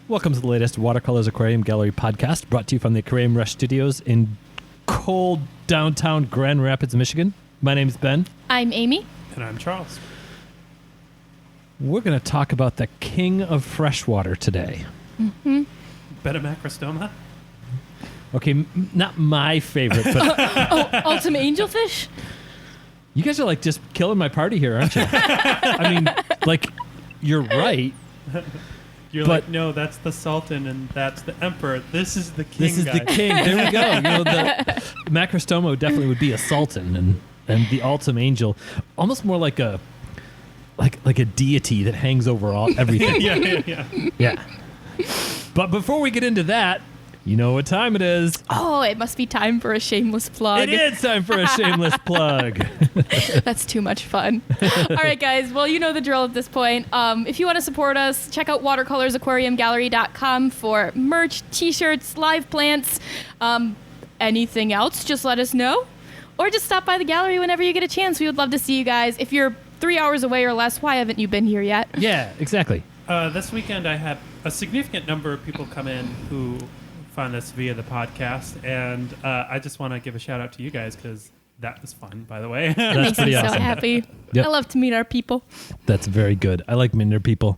Welcome to the latest Watercolors Aquarium Gallery podcast, brought to you from the Aquarium Rush Studios in cold downtown Grand Rapids, Michigan. My name's Ben. I'm Amy. And I'm Charles. We're going to talk about the king of freshwater today. Mm-hmm. Betamacrostoma? Okay, not my favorite, but... Ultimate angelfish? You guys are like just killing my party here, aren't you? I mean, like, you're right. You're like, no, that's the Sultan and that's the Emperor. This is the king, This is guys. the king. There we go. You know, the Macrostomo definitely would be a sultan, and the Ultim Angel, almost more like a deity that hangs over everything. Yeah. But before we get into that, you know what time it is. Oh, it must be time for a shameless plug. It is time for a shameless plug. That's too much fun. All right, guys. Well, you know the drill at this point. If you want to support us, check out watercolorsaquariumgallery.com for merch, t-shirts, live plants, anything else, just let us know. Or just stop by the gallery whenever you get a chance. We would love to see you guys. If you're 3 hours away or less, why haven't you been here yet? Yeah, exactly. This weekend I had a significant number of people come in who found us via the podcast, and I just want to give a shout out to you guys because that was fun, by the way. It makes me awesome. so happy. Yep. I love to meet our people. That's very good. I like minder people.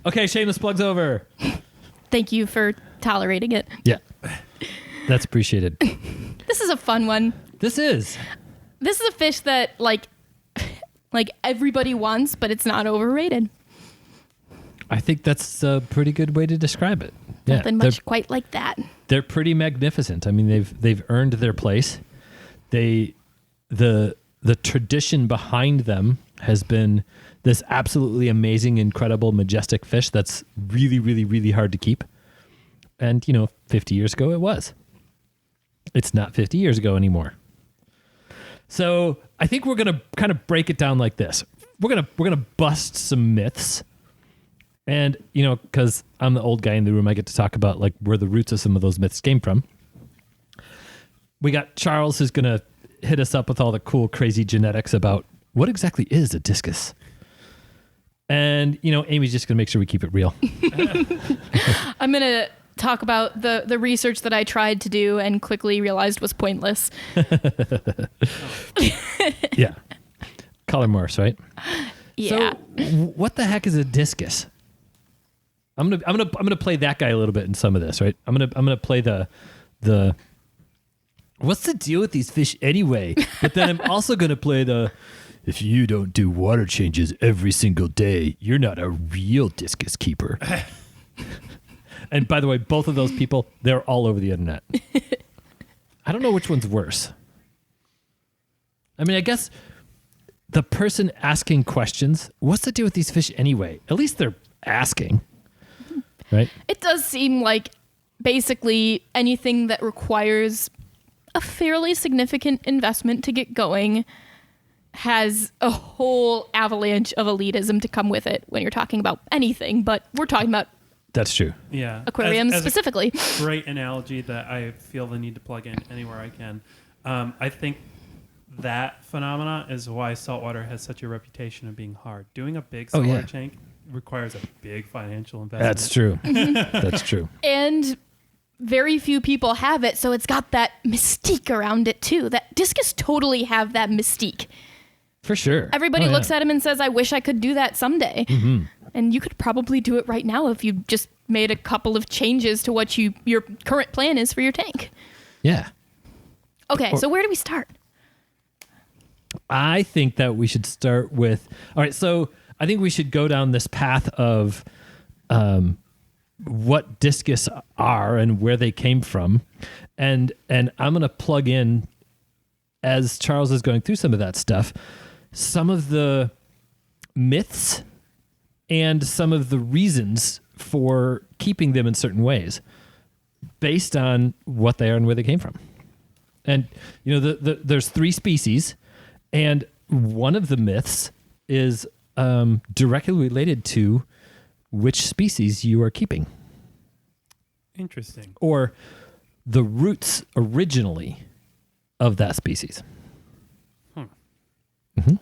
Okay, shameless plugs over. Thank you for tolerating it. Yeah, that's appreciated. This is a fun one. This is a fish that like everybody wants, but it's not overrated. I think that's a pretty good way to describe it. Yeah, Nothing much quite like that. They're pretty magnificent. I mean, they've earned their place. The tradition behind them has been this absolutely amazing, incredible, majestic fish that's really, really, really hard to keep. And 50 years ago it was. It's not 50 years ago anymore. So I think we're gonna kind of break it down like this. We're gonna bust some myths. And, because I'm the old guy in the room, I get to talk about like where the roots of some of those myths came from. We got Charles who's going to hit us up with all the cool, crazy genetics about what exactly is a discus. And, Amy's just going to make sure we keep it real. I'm going to talk about the research that I tried to do and quickly realized was pointless. Yeah. Color Morse, right? Yeah. So what the heck is a discus? I'm gonna play that guy a little bit in some of this, right? I'm gonna play the what's the deal with these fish anyway? But then I'm also gonna play the if you don't do water changes every single day, you're not a real discus keeper. And by the way, both of those people, they're all over the internet. I don't know which one's worse. I mean, I guess the person asking questions, what's the deal with these fish anyway? At least they're asking. Right? It does seem like basically anything that requires a fairly significant investment to get going has a whole avalanche of elitism to come with it when you're talking about anything, but we're talking about That's true. Yeah. aquariums specifically. A great analogy that I feel the need to plug in anywhere I can. I think that phenomena is why saltwater has such a reputation of being hard. Doing a big saltwater tank requires a big financial investment. That's true. That's true. And very few people have it, so it's got that mystique around it too. That discus totally have that mystique. For sure. Everybody looks at him and says, I wish I could do that someday. Mm-hmm. And you could probably do it right now if you just made a couple of changes to what your current plan is for your tank. Yeah. Okay, so where do we start? I think that we should start with, all right, so I think we should go down this path of what discus are and where they came from. And I'm going to plug in, as Charles is going through some of that stuff, some of the myths and some of the reasons for keeping them in certain ways based on what they are and where they came from. And, there's 3 species, and one of the myths is directly related to which species you are keeping. Interesting. Or the roots originally of that species. Mm-hmm.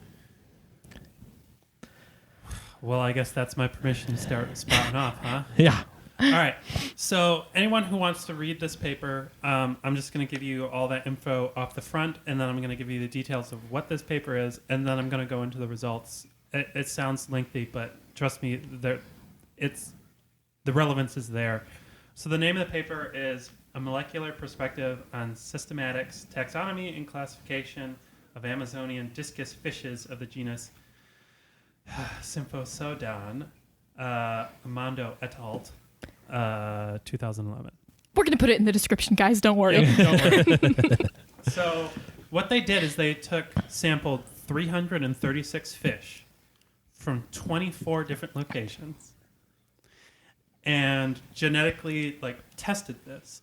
Well, I guess that's my permission to start spouting off, huh? Yeah. All right. So anyone who wants to read this paper, I'm just going to give you all that info off the front, and then I'm going to give you the details of what this paper is, and then I'm going to go into the results. It sounds lengthy, but trust me, the relevance is there. So the name of the paper is A Molecular Perspective on Systematics, Taxonomy, and Classification of Amazonian Discus Fishes of the genus Symphosodon, Amando et al., 2011. We're going to put it in the description, guys. Don't worry. Don't worry. So what they did is they sampled 336 fish from 24 different locations and genetically tested this.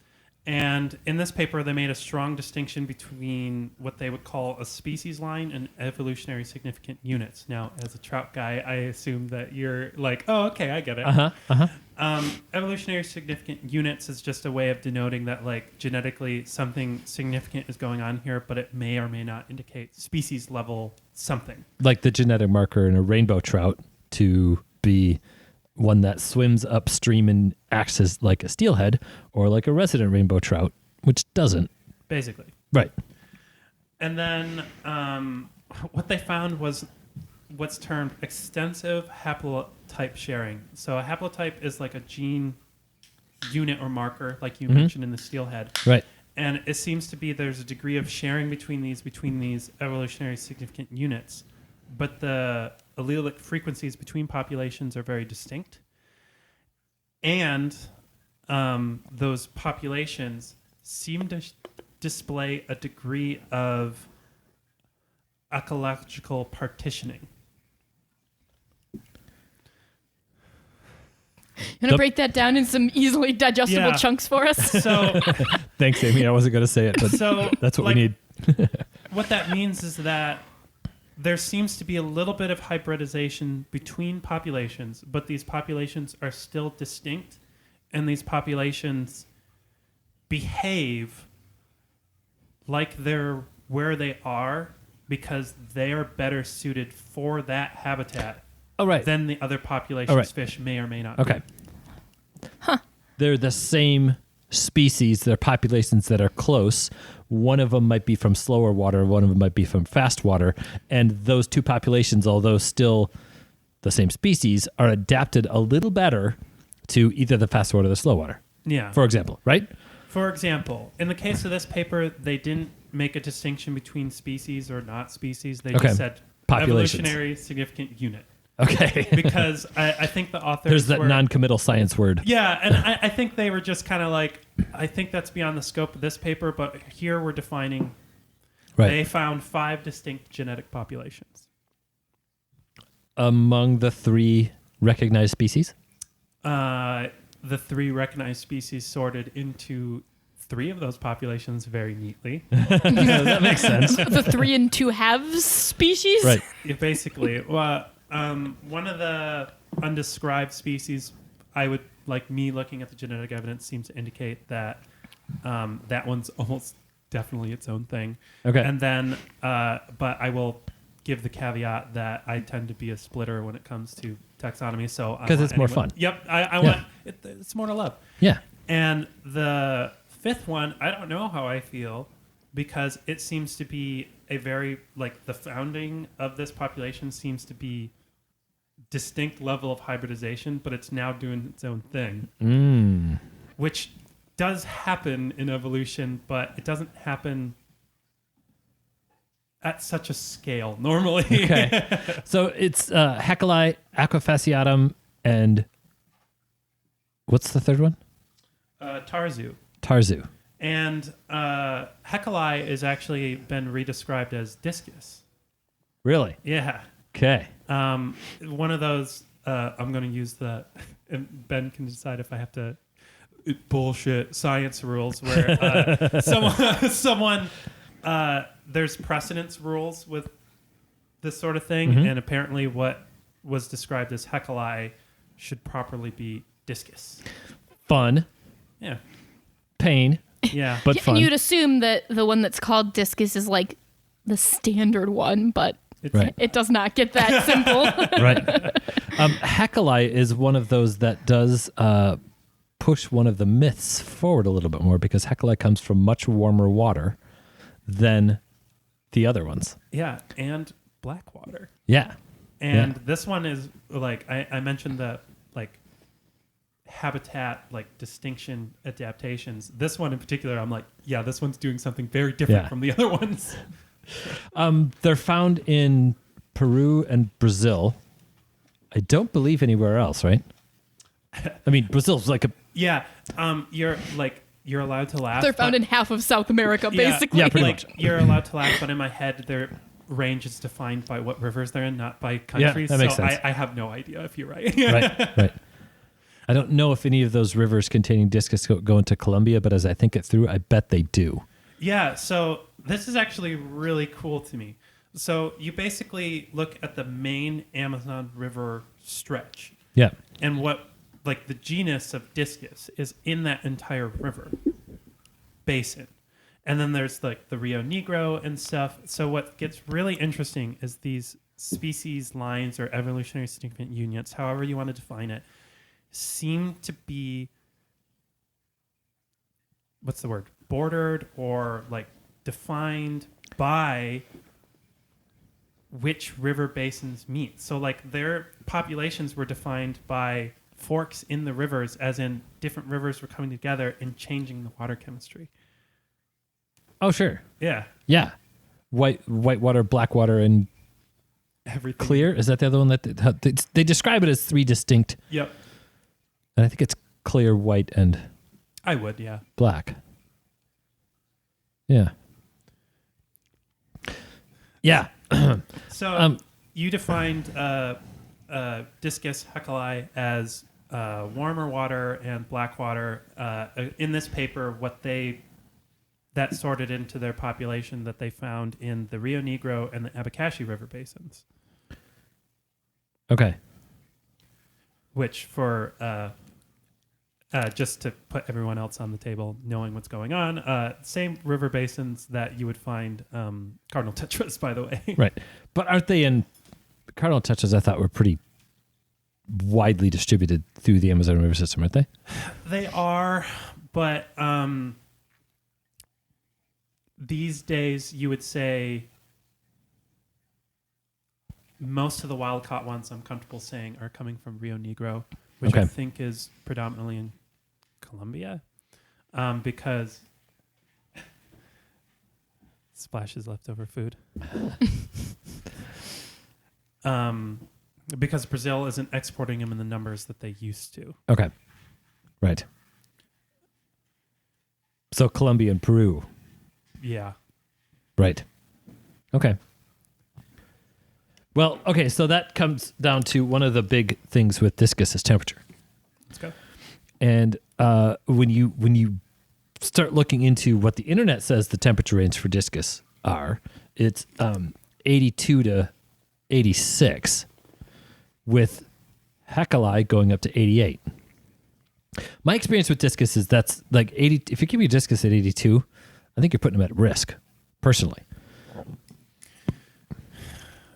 And in this paper, they made a strong distinction between what they would call a species line and evolutionary significant units. Now, as a trout guy, I assume that you're like, oh, okay, I get it. Evolutionary significant units is just a way of denoting that, genetically something significant is going on here, but it may or may not indicate species level something. Like the genetic marker in a rainbow trout to be one that swims upstream and acts as like a steelhead, or like a resident rainbow trout, which doesn't. Basically. Right. And then what they found was what's termed extensive haplotype sharing. So a haplotype is like a gene unit or marker, like you mentioned in the steelhead. Right. And it seems to be there's a degree of sharing between these evolutionary significant units, but the allelic frequencies between populations are very distinct. And those populations seem to display a degree of ecological partitioning. You want to break that down in some easily digestible chunks for us? So, thanks, Amy. I wasn't going to say it, but that's what we need. What that means is that there seems to be a little bit of hybridization between populations, but these populations are still distinct, and these populations behave like they're where they are because they are better suited for that habitat than the other populations fish may or may not be. Huh. They're the same species. They're populations that are close. One of them might be from slower water, one of them might be from fast water, and those two populations, although still the same species, are adapted a little better to either the fast water or the slow water. Yeah. For example, right? For example, in the case of this paper, they didn't make a distinction between species or not species. They just said evolutionary significant unit. Okay. Because I think the authors There's that non-committal science word. Yeah, and I think they were just kind of like, I think that's beyond the scope of this paper, but here we're defining, they found 5 distinct genetic populations. Among the 3 recognized species? The 3 recognized species sorted into 3 of those populations very neatly. That makes sense. The 3 and 2/2 species? Right. Yeah, basically. Well, one of the undescribed species, I would, like me looking at the genetic evidence, seems to indicate that that one's almost definitely its own thing. Okay. And then, but I will give the caveat that I tend to be a splitter when it comes to taxonomy. So because it's more fun. Yep. I want it's more to love. Yeah. And the 5th one, I don't know how I feel because it seems to be a very, the founding of this population seems to be distinct level of hybridization, but it's now doing its own thing, which does happen in evolution, but it doesn't happen at such a scale normally. Okay. So it's Hecali, Aquafasciatum, and what's the third one? Tarzu. And Hecali has actually been redescribed as Discus. Really? Yeah. Okay. One of those, I'm going to use the, and Ben can decide if I have to bullshit science rules where someone there's precedence rules with this sort of thing, and apparently what was described as Hecali should properly be Discus. Fun. Yeah. Pain. Yeah. But fun. And you'd assume that the one that's called Discus is like the standard one, but it does not get that simple. Right. Hecali is one of those that does push one of the myths forward a little bit more because Hecla comes from much warmer water than the other ones. Yeah, and Blackwater. Yeah. And this one is like I mentioned the like habitat like distinction adaptations. This one in particular, I'm like, yeah, this one's doing something very different from the other ones. They're found in Peru and Brazil. I don't believe anywhere else, right? I mean, Brazil's like a you're allowed to laugh. They're found in half of South America, basically. Yeah, pretty like you're allowed to laugh, but in my head, their range is defined by what rivers they're in, not by countries. Yeah, that makes sense. I have no idea if you're right. Right. I don't know if any of those rivers containing discus go into Colombia, but as I think it through, I bet they do. Yeah, so this is actually really cool to me. So you basically look at the main Amazon River stretch. Yeah. And what, like, the genus of Discus is in that entire river basin. And then there's, like, the Rio Negro and stuff. So what gets really interesting is these species lines or evolutionary significant unions, however you want to define it, seem to be, what's the word, bordered or, like, defined by which river basins meet. So like their populations were defined by forks in the rivers, as in different rivers were coming together and changing the water chemistry. Oh, sure. Yeah. Yeah. Whitewater, Blackwater, and Everything. Clear. Is that the other one that they describe it as three distinct? Yep. And I think it's clear, white, and I would, yeah. black. Yeah. Yeah. So you defined Discus hecali as warmer water and black water. In this paper, that sorted into their population that they found in the Rio Negro and the Abacaxi River basins. Okay. Which for just to put everyone else on the table knowing what's going on, same river basins that you would find cardinal tetras, by the way. Right. But aren't they in cardinal tetras? I thought were pretty widely distributed through the Amazon River system, aren't they? They are, but these days you would say most of the wild-caught ones, I'm comfortable saying, are coming from Rio Negro, which I think is predominantly in Colombia, because Splash's leftover food. Because Brazil isn't exporting them in the numbers that they used to. Okay. Right. So Colombia and Peru. Yeah. Right. Okay. Well, okay, so that comes down to one of the big things with discus is temperature. Let's go. And when you start looking into what the internet says the temperature range for discus are, it's 82 to 86, with hecali going up to 88. My experience with discus is that's like 80. If you keep your discus at 82, I think you're putting them at risk, personally.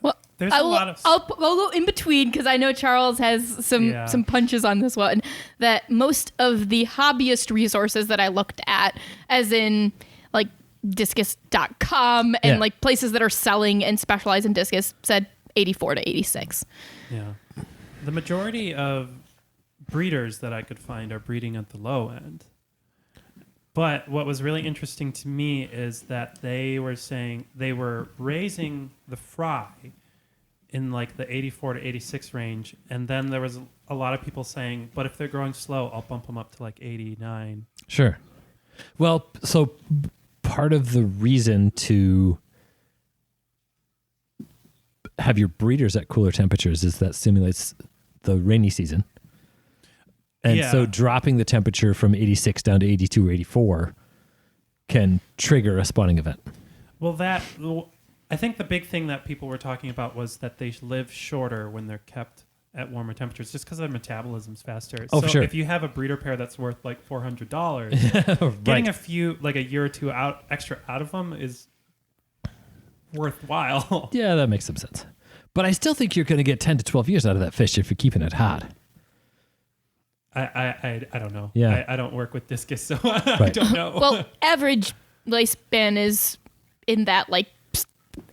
Well, There's a lot of... I'll go in between because I know Charles has some punches on this one. That most of the hobbyist resources that I looked at, as in like discus.com and like places that are selling and specialize in discus, said 84 to 86. Yeah. The majority of breeders that I could find are breeding at the low end. But what was really interesting to me is that they were saying they were raising the fry in like the 84 to 86 range. And then there was a lot of people saying, but if they're growing slow, I'll bump them up to like 89. Sure. Well, so part of the reason to have your breeders at cooler temperatures is that stimulates the rainy season. And so dropping the temperature from 86 down to 82 or 84 can trigger a spawning event. Well, I think the big thing that people were talking about was that they live shorter when they're kept at warmer temperatures, just because their metabolism's faster. Oh, so sure. If you have a breeder pair that's worth like $400, Right. getting a few, like a year or two extra out of them is worthwhile. Yeah, that makes some sense. But I still think you're going to get 10 to 12 years out of that fish if you're keeping it hot. I don't know. Yeah. I don't work with discus, so I don't know. Well, average lifespan is in that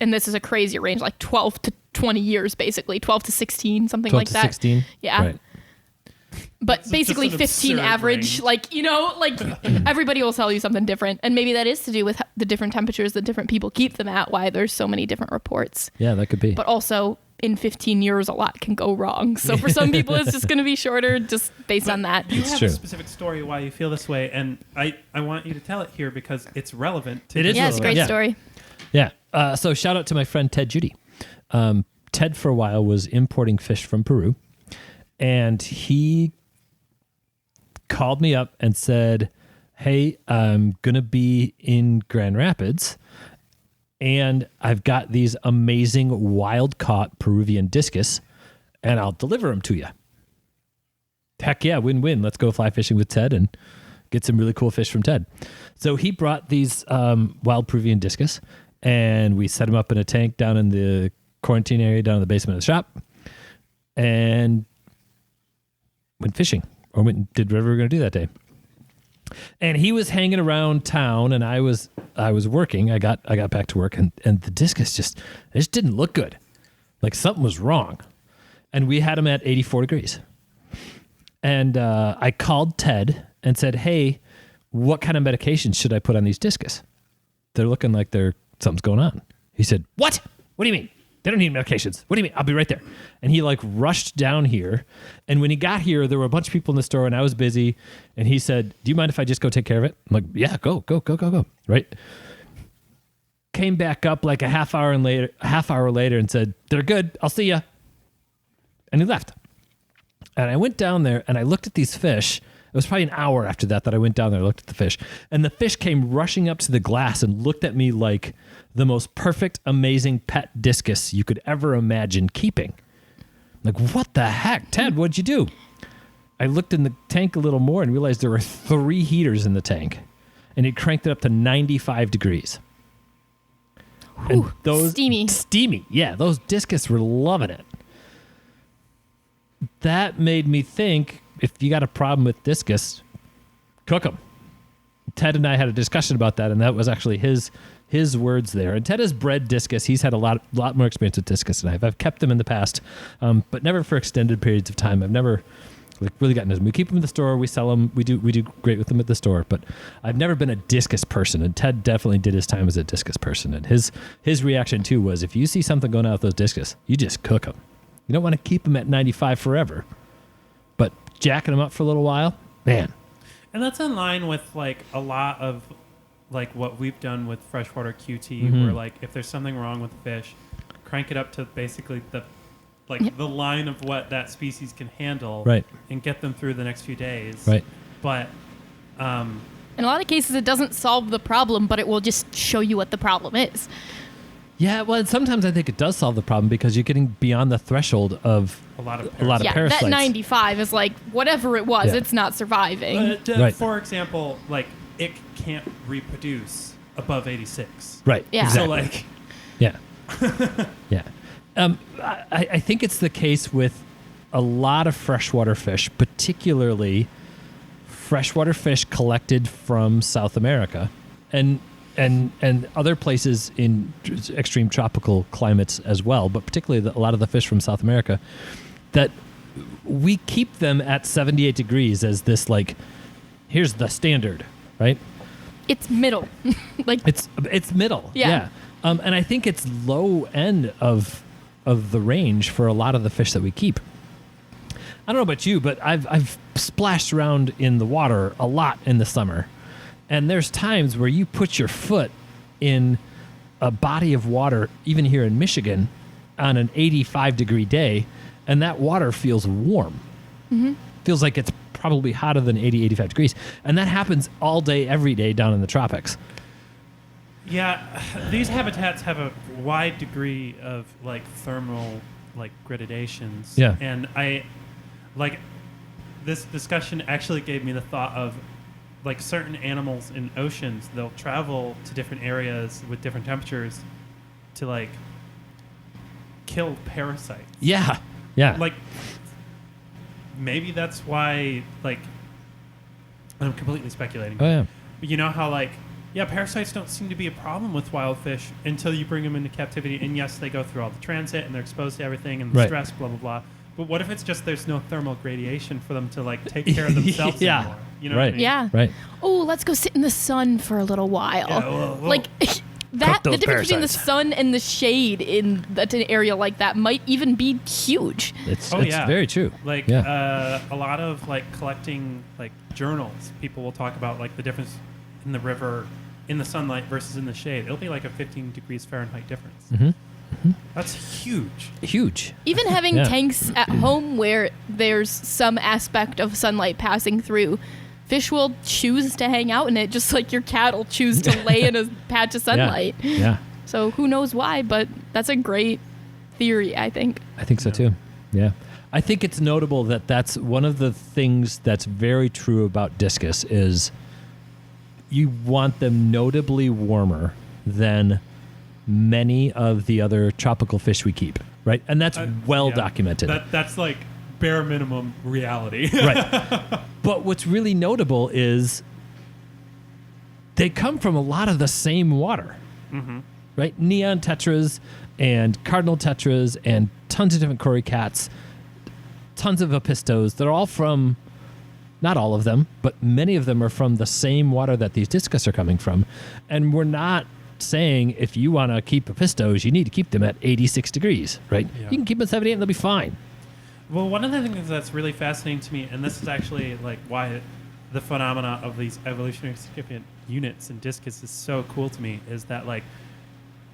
and this is a crazy range, like 12 to 20 years, basically 12 to 16, something 12 like to that. 16? Yeah. Right. But It's basically just an 15 absurd average, range. everybody will tell you something different. And maybe that is to do with the different temperatures that different people keep them at, why there's so many different reports. Yeah, that could be. But also in 15 years, a lot can go wrong. So for some people, it's just going to be shorter just based on that. You It's have true. a specific story why you feel this way, and I want you to tell it here because it's relevant to It is Yeah, it's a great Yeah. story. Yeah. So shout out to my friend Ted Judy. Ted for a while was importing fish from Peru, and he called me up and said, "Hey, I'm gonna be in Grand Rapids, and I've got these amazing wild caught Peruvian discus, and I'll deliver them to you." Heck yeah, win-win. Let's go fly fishing with Ted and get some really cool fish from Ted. So he brought these wild Peruvian discus, and we set them up in a tank down in the quarantine area down in the basement of the shop, and went fishing, or went and did whatever we were going to do that day. And he was hanging around town, and I was working. I got back to work, and the discus just didn't look good. Like something was wrong. And we had him at 84 degrees. And I called Ted and said, "Hey, what kind of medications should I put on these discus? They're looking like something's going on." He said, "What? What do you mean? They don't need medications. What do you mean? I'll be right there." And he rushed down here. And when he got here, there were a bunch of people in the store and I was busy. And he said, "Do you mind if I just go take care of it?" I'm like, "Yeah, go. Right. Came back up like a half hour later and said, "They're good. I'll see ya." And he left. And I went down there and I looked at these fish. It was probably an hour after that I went down there and looked at the fish. And the fish came rushing up to the glass and looked at me like the most perfect, amazing pet discus you could ever imagine keeping. Like, what the heck? Ted, what'd you do? I looked in the tank a little more and realized there were 3 heaters in the tank. And he cranked it up to 95 degrees. Whew, And steamy. Steamy. Yeah, those discus were loving it. That made me think, if you got a problem with discus, cook them. Ted and I had a discussion about that, and that was actually his words there. And Ted has bred discus. He's had a lot more experience with discus than I have. I've kept them in the past, but never for extended periods of time. I've never really gotten into them. We keep them in the store. We sell them. We do great with them at the store. But I've never been a discus person, and Ted definitely did his time as a discus person. And his reaction too was, if you see something going on with those discus, you just cook them. You don't want to keep them at 95 forever, but jacking them up for a little while, man. And that's in line with a lot of what we've done with freshwater QT, where if there's something wrong with the fish, crank it up to basically the line of what that species can handle, Right. and get them through the next few days. Right. But In a lot of cases, it doesn't solve the problem, but it will just show you what the problem is. Yeah, well, sometimes I think it does solve the problem because you're getting beyond the threshold of a lot of Yeah, parasites. that 95 is whatever it was, Yeah. it's not surviving. Right. For example, it can't reproduce above 86. Right. Yeah. So Exactly. Yeah. Yeah. I think it's the case with a lot of freshwater fish, particularly freshwater fish collected from South America and other places in extreme tropical climates as well, but particularly a lot of the fish from South America, that we keep them at 78 degrees as this, here's the standard, right? It's middle. It's middle. Yeah. And I think it's low end of the range for a lot of the fish that we keep. I don't know about you, but I've splashed around in the water a lot in the summer. And there's times where you put your foot in a body of water, even here in Michigan, on an 85-degree day, and that water feels warm. Mm-hmm. Feels like it's probably hotter than 80, 85 degrees. And that happens all day, every day down in the tropics. Yeah, these habitats have a wide degree of thermal gradations. Yeah. And this discussion actually gave me the thought of certain animals in oceans, they'll travel to different areas with different temperatures to kill parasites. Yeah. Yeah. maybe that's why, like, I'm completely speculating. Oh yeah. But you know how, like, yeah, parasites don't seem to be a problem with wild fish until you bring them into captivity. And yes, they go through all the transit and they're exposed to everything and the Right. stress, blah, blah, blah. But what if it's just there's no thermal gradation for them to, like, take care of themselves Yeah. anymore? You know Right. what I mean? Yeah. Right. Oh, let's go sit in the sun for a little while. Yeah, well, Like that, Cook the those difference between the parasites. sun and the shade in an area like that might even be huge. It's Oh, it's yeah. very true. Like, Yeah. a lot of, like, collecting, like, journals, people will talk about, like, the difference in the river in the sunlight versus in the shade. It'll be like a 15 degrees Fahrenheit difference. Mm-hmm. That's huge. Huge. Even having Yeah. tanks at home where there's some aspect of sunlight passing through, fish will choose to hang out in it, just like your cat will choose to lay in a patch of sunlight. Yeah. So who knows why, but that's a great theory, I think. I think so Yeah. too. Yeah. I think it's notable that that's one of the things that's very true about discus is you want them notably warmer than many of the other tropical fish we keep, right? And that's well Yeah. documented. That's like bare minimum reality. Right. But what's really notable is they come from a lot of the same water, right? Neon tetras and cardinal tetras and tons of different cory cats, tons of apistos. They're all from, not all of them, but many of them are from the same water that these discus are coming from. And we're not saying if you want to keep apistos, you need to keep them at 86 degrees, right? Yeah. You can keep them at 78 and they'll be fine. Well, one of the things that's really fascinating to me, and this is actually like why the phenomena of these evolutionary significant units and discus is so cool to me, is that, like,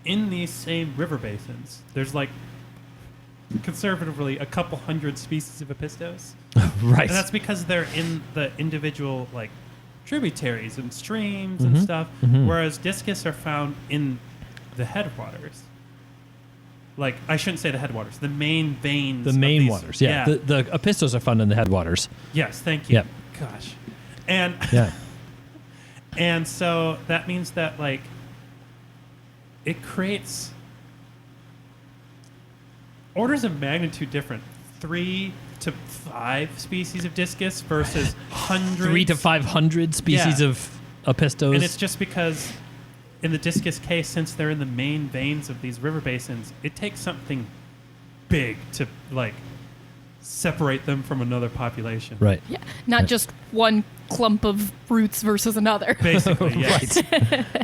in these same river basins, there's, like, conservatively a couple hundred species of apistos. Right. And that's because they're in the individual, like, tributaries and streams and Mhm. stuff, Mhm. whereas discus are found in the headwaters. Like, I shouldn't say the headwaters, the main veins. The of main these- waters, yeah. The apistos are found in the headwaters. Yes, thank you. Yep. Gosh. And Yeah. and so that means that, like, it creates orders of magnitude different. 3 to 5 species of discus versus hundreds. 300 to 500 species Yeah. of apistos. And it's just because in the discus case, since they're in the main veins of these river basins, it takes something big to, like, separate them from another population. right. Yeah, not Right. just one clump of roots versus another. Basically, yes.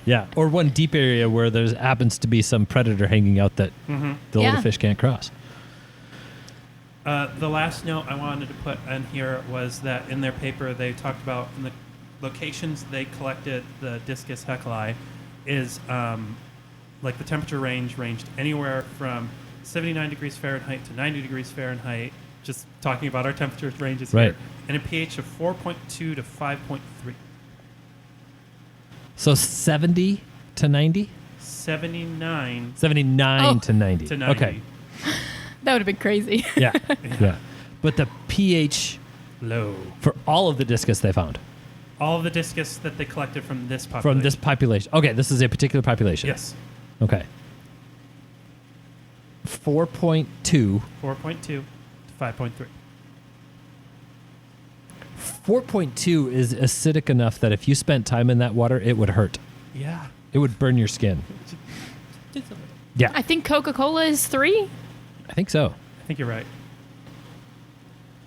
Yeah. Or one deep area where there happens to be some predator hanging out that Mm-hmm. the Yeah. little fish can't cross. The last note I wanted to put in here was that in their paper they talked about in the locations they collected the Discus hecali is like the temperature range ranged anywhere from 79 degrees Fahrenheit to 90 degrees Fahrenheit, just talking about our temperature ranges Right. here, and a pH of 4.2 to 5.3. So 70 to 90? 79 79 Oh. to 90. to 90. Okay. That would have been crazy. Yeah. Yeah. But the pH Low. for all of the discus they found All of the discus that they collected from this population. from this population. Okay, this is a particular population. Yes. Okay. 4.2. 4.2 to 5.3. 4.2 is acidic enough that if you spent time in that water, it would hurt. Yeah. It would burn your skin. Just a little. Yeah. I think Coca-Cola is 3. I think so. I think you're right.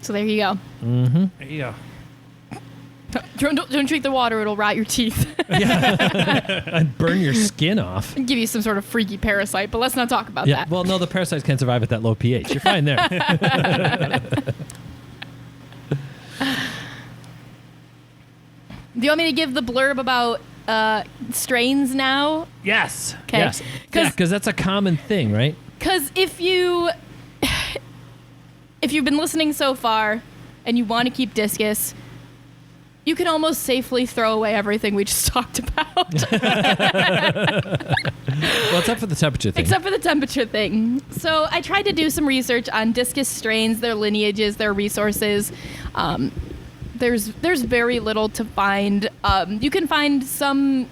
So there you go. Mm-hmm. There you go. Don't drink the water; it'll rot your teeth And burn your skin off. and give you some sort of freaky parasite. But let's not talk about Yeah. that. Well, no, the parasites can't survive at that low pH. You're fine there. Do you want me to give the blurb about strains now? Yes. 'Kay. Yes. 'Cause- Because that's a common thing, right? Because if you've been listening so far and you want to keep discus, you can almost safely throw away everything we just talked about, Well, except for the temperature thing. except for the temperature thing. So I tried to do some research on discus strains, their lineages, their resources. There's very little to find. You can find some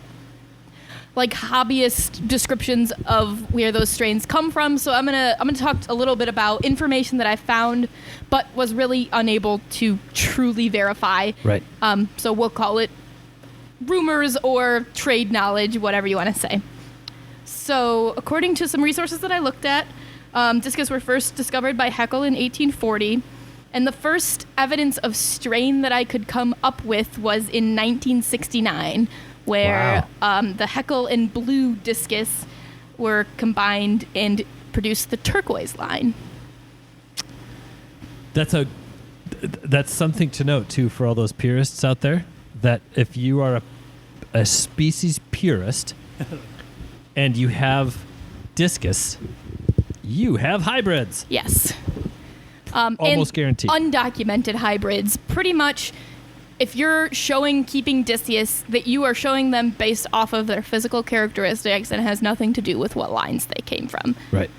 like hobbyist descriptions of where those strains come from. So I'm gonna talk a little bit about information that I found, but was really unable to truly verify. Right. So we'll call it rumors or trade knowledge, whatever you want to say. So according to some resources that I looked at, discus were first discovered by Haeckel in 1840. And the first evidence of strain that I could come up with was in 1969, where the Haeckel and blue discus were combined and produced the turquoise line. That's something to note, too, for all those purists out there, that if you are a species purist and you have discus, you have hybrids. Yes. Almost guaranteed. Undocumented hybrids. Pretty much, if you're showing keeping discus, that you are showing them based off of their physical characteristics and has nothing to do with what lines they came from. Right.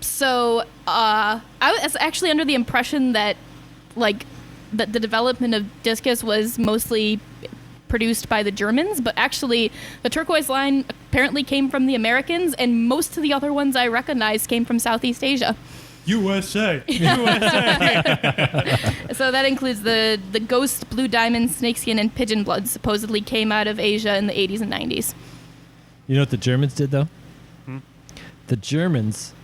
So I was actually under the impression that, like, that the development of discus was mostly produced by the Germans, but actually the turquoise line apparently came from the Americans, and most of the other ones I recognized came from Southeast Asia. USA. So that includes the ghost, blue diamond, snakeskin, and pigeon blood supposedly came out of Asia in the 80s and 90s. You know what the Germans did, though? The Germans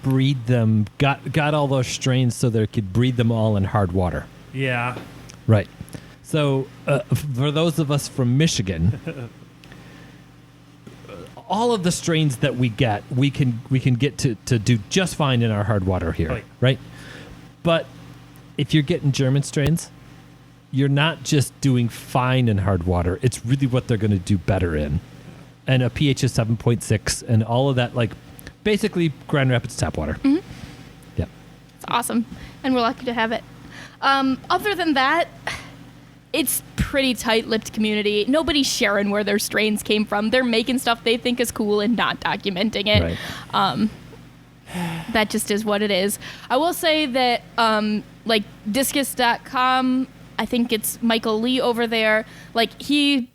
breed them, got all those strains so they could breed them all in hard water. Yeah. Right. So for those of us from Michigan, all of the strains that we get, we can get to do just fine in our hard water here, right? But if you're getting German strains, you're not just doing fine in hard water. It's really what they're going to do better in. And a pH of 7.6 and all of that, like basically Grand Rapids tap water. Mm-hmm. Yeah. It's awesome. And we're lucky to have it. Other than that, it's pretty tight-lipped community. Nobody's sharing where their strains came from. They're making stuff they think is cool and not documenting it. Right. That just is what it is. I will say that, like, Discus.com, I think it's Michael Lee over there, like, he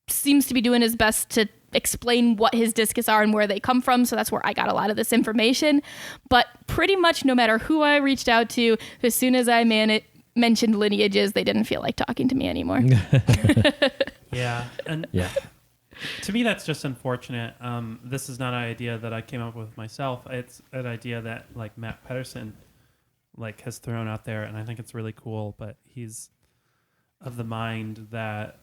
seems to be doing his best to explain what his discus are and where they come from, so that's where I got a lot of this information. But pretty much no matter who I reached out to, as soon as I mentioned lineages, they didn't feel like talking to me anymore. Yeah. And to me, that's just unfortunate. This is not an idea that I came up with myself. It's an idea that, like, Matt Pedersen, like, has thrown out there, and I think it's really cool. But he's of the mind that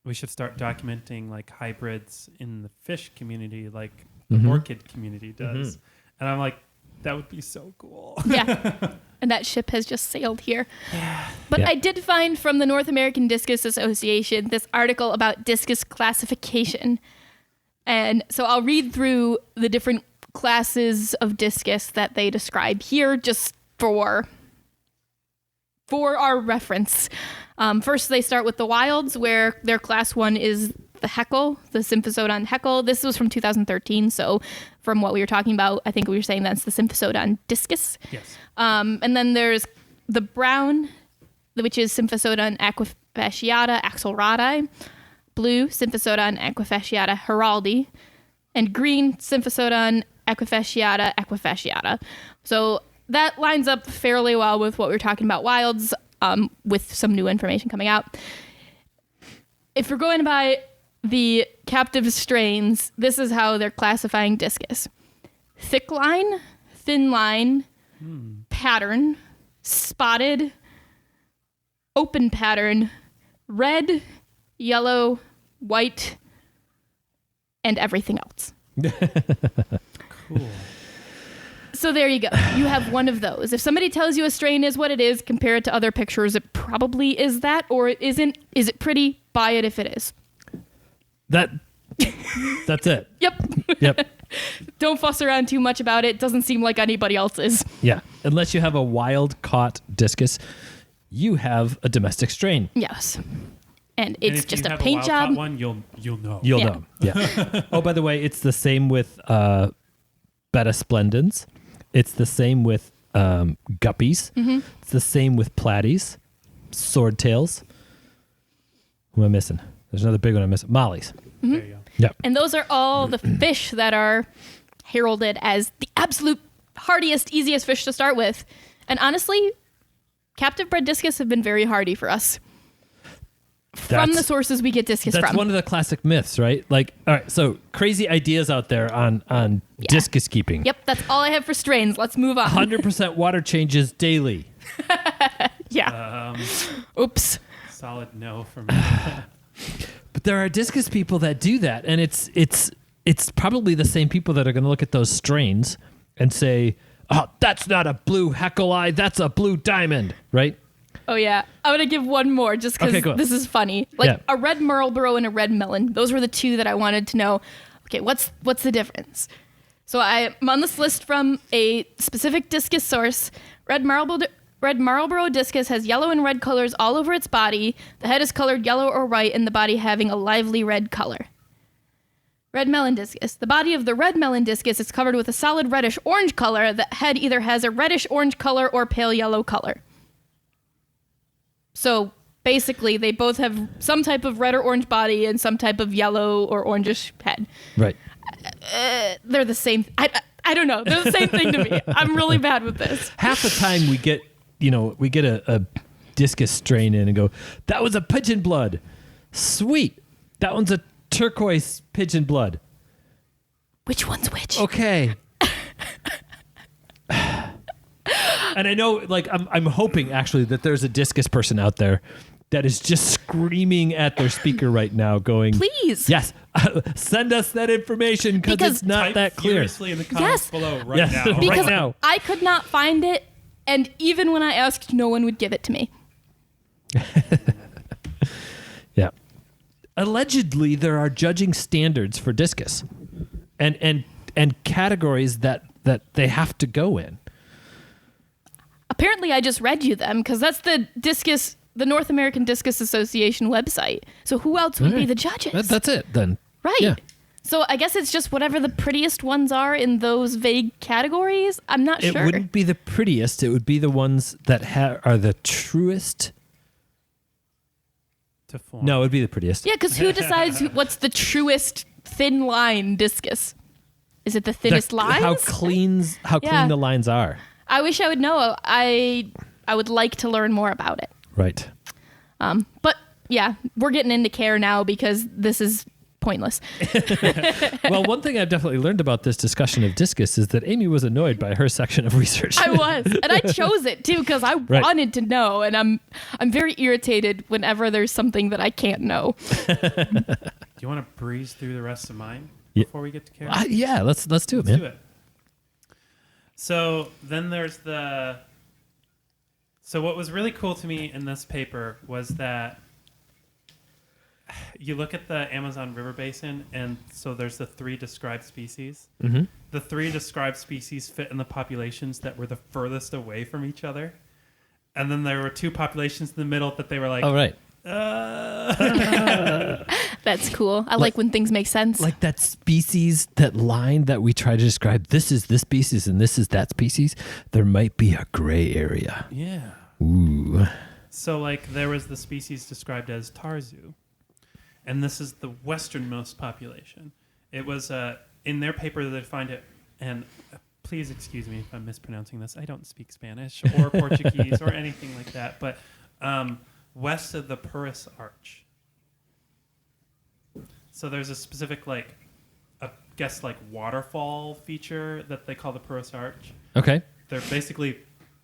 we should start documenting, like, hybrids in the fish community, like the orchid community does. And I'm like, that would be so cool. Yeah. And that ship has just sailed here. But I did find from the North American Discus Association this article about discus classification. And so I'll read through the different classes of discus that they describe here just for our reference. First, they start with the wilds, where their class 1 is the Haeckel, the Symphysodon Haeckel. This was from 2013, so from what we were talking about, I think we were saying that's the Symphysodon Discus. Yes. And then there's the brown, which is Symphysodon aquafasciata axelrodi, blue Symphysodon aquafasciata heraldi, and green Symphysodon aquafasciata aquafasciata. So that lines up fairly well with what we were talking about wilds, with some new information coming out. If we're going by the captive strains, this is how they're classifying discus. Thick line, thin line, pattern, spotted, open pattern, red, yellow, white, and everything else. Cool. So there you go. You have one of those. If somebody tells you a strain is what it is, compare it to other pictures, it probably is that, or it isn't. Is it pretty? Buy it if it is. That's it. Yep. Don't fuss around too much about it. Doesn't seem like anybody else's. Yeah. Unless you have a wild caught discus, you have a domestic strain. Yes. And it's if just you a have paint wild job. caught one, you'll know. You'll know. Yeah. Oh, by the way, it's the same with Beta splendens. It's the same with guppies. It's the same with platies, swordtails. Who am I missing? There's another big one I missed. Mollies. Mm-hmm. There you go. Yep. And those are all the fish that are heralded as the absolute hardiest, easiest fish to start with. And honestly, captive bred discus have been very hardy for us. From the sources we get discus That's from. one of the classic myths, right? Like, all right, so crazy ideas out there on discus keeping. Yep, that's all I have for strains. Let's move on. 100% water changes daily. Yeah. Oops. Solid no from me. But there are discus people that do that, and it's probably the same people that are going to look at those strains and say, "Oh, that's not a blue heckle eye, that's a blue diamond," right? Oh yeah, I'm gonna give one more just because this is funny. Like a red Marlboro and a red melon. Those were the two that I wanted to know. Okay, what's the difference? So I'm on this list from a specific discus source. Red Marlboro discus has yellow and red colors all over its body. The head is colored yellow or white, and the body having a lively red color. Red melon discus. The body of the red melon discus is covered with a solid reddish-orange color. The head either has a reddish-orange color or pale yellow color. So basically, they both have some type of red or orange body and some type of yellow or orangish head. Right. They're the same. I don't know. They're the same thing to me. I'm really bad with this. Half the time we get a discus strain in and go, that was a pigeon blood. Sweet. That one's a turquoise pigeon blood. Which one's which? Okay. And I know, like, I'm hoping actually that there's a discus person out there that is just screaming at their speaker right now, going, "Please, yes, send us that information because it's not that clear." Furiously in the comments below right now. Because right now. I could not find it, and even when I asked, no one would give it to me. Yeah. Allegedly, there are judging standards for discus, and categories that they have to go in. Apparently, I just read you them because that's the North American Discus Association website. So who else would be the judges? That's it then. Right. Yeah. So I guess it's just whatever the prettiest ones are in those vague categories. I'm not It sure. wouldn't be the prettiest. It would be the ones that are the truest. To form. No, it would be the prettiest. Yeah, because who decides what's the truest thin line discus? Is it the thinnest lines? How clean the lines are. I wish I would know. I would like to learn more about it. Right. But yeah, we're getting into care now because this is pointless. Well, one thing I've definitely learned about this discussion of discus is that Amy was annoyed by her section of research. I was, and I chose it too because I wanted to know, and I'm very irritated whenever there's something that I can't know. Do you want to breeze through the rest of mine before we get to care? Yeah, let's do it, Let's man. do it. So then there's So what was really cool to me in this paper was that you look at the Amazon River Basin, and so there's the 3 described species. Mm-hmm. The 3 described species fit in the populations that were the furthest away from each other. And then there were 2 populations in the middle that they were like, Oh, right. That's cool. I like when things make sense. Like that species, that line that we try to describe, this is this species and this is that species, there might be a gray area. Yeah. Ooh. So like there was the species described as Tarzu. And this is the westernmost population. It was in their paper they defined it, and please excuse me if I'm mispronouncing this. I don't speak Spanish or Portuguese or anything like that, but west of the Purus Arch. So there's a specific waterfall feature that they call the Purus Arch. Okay. They're basically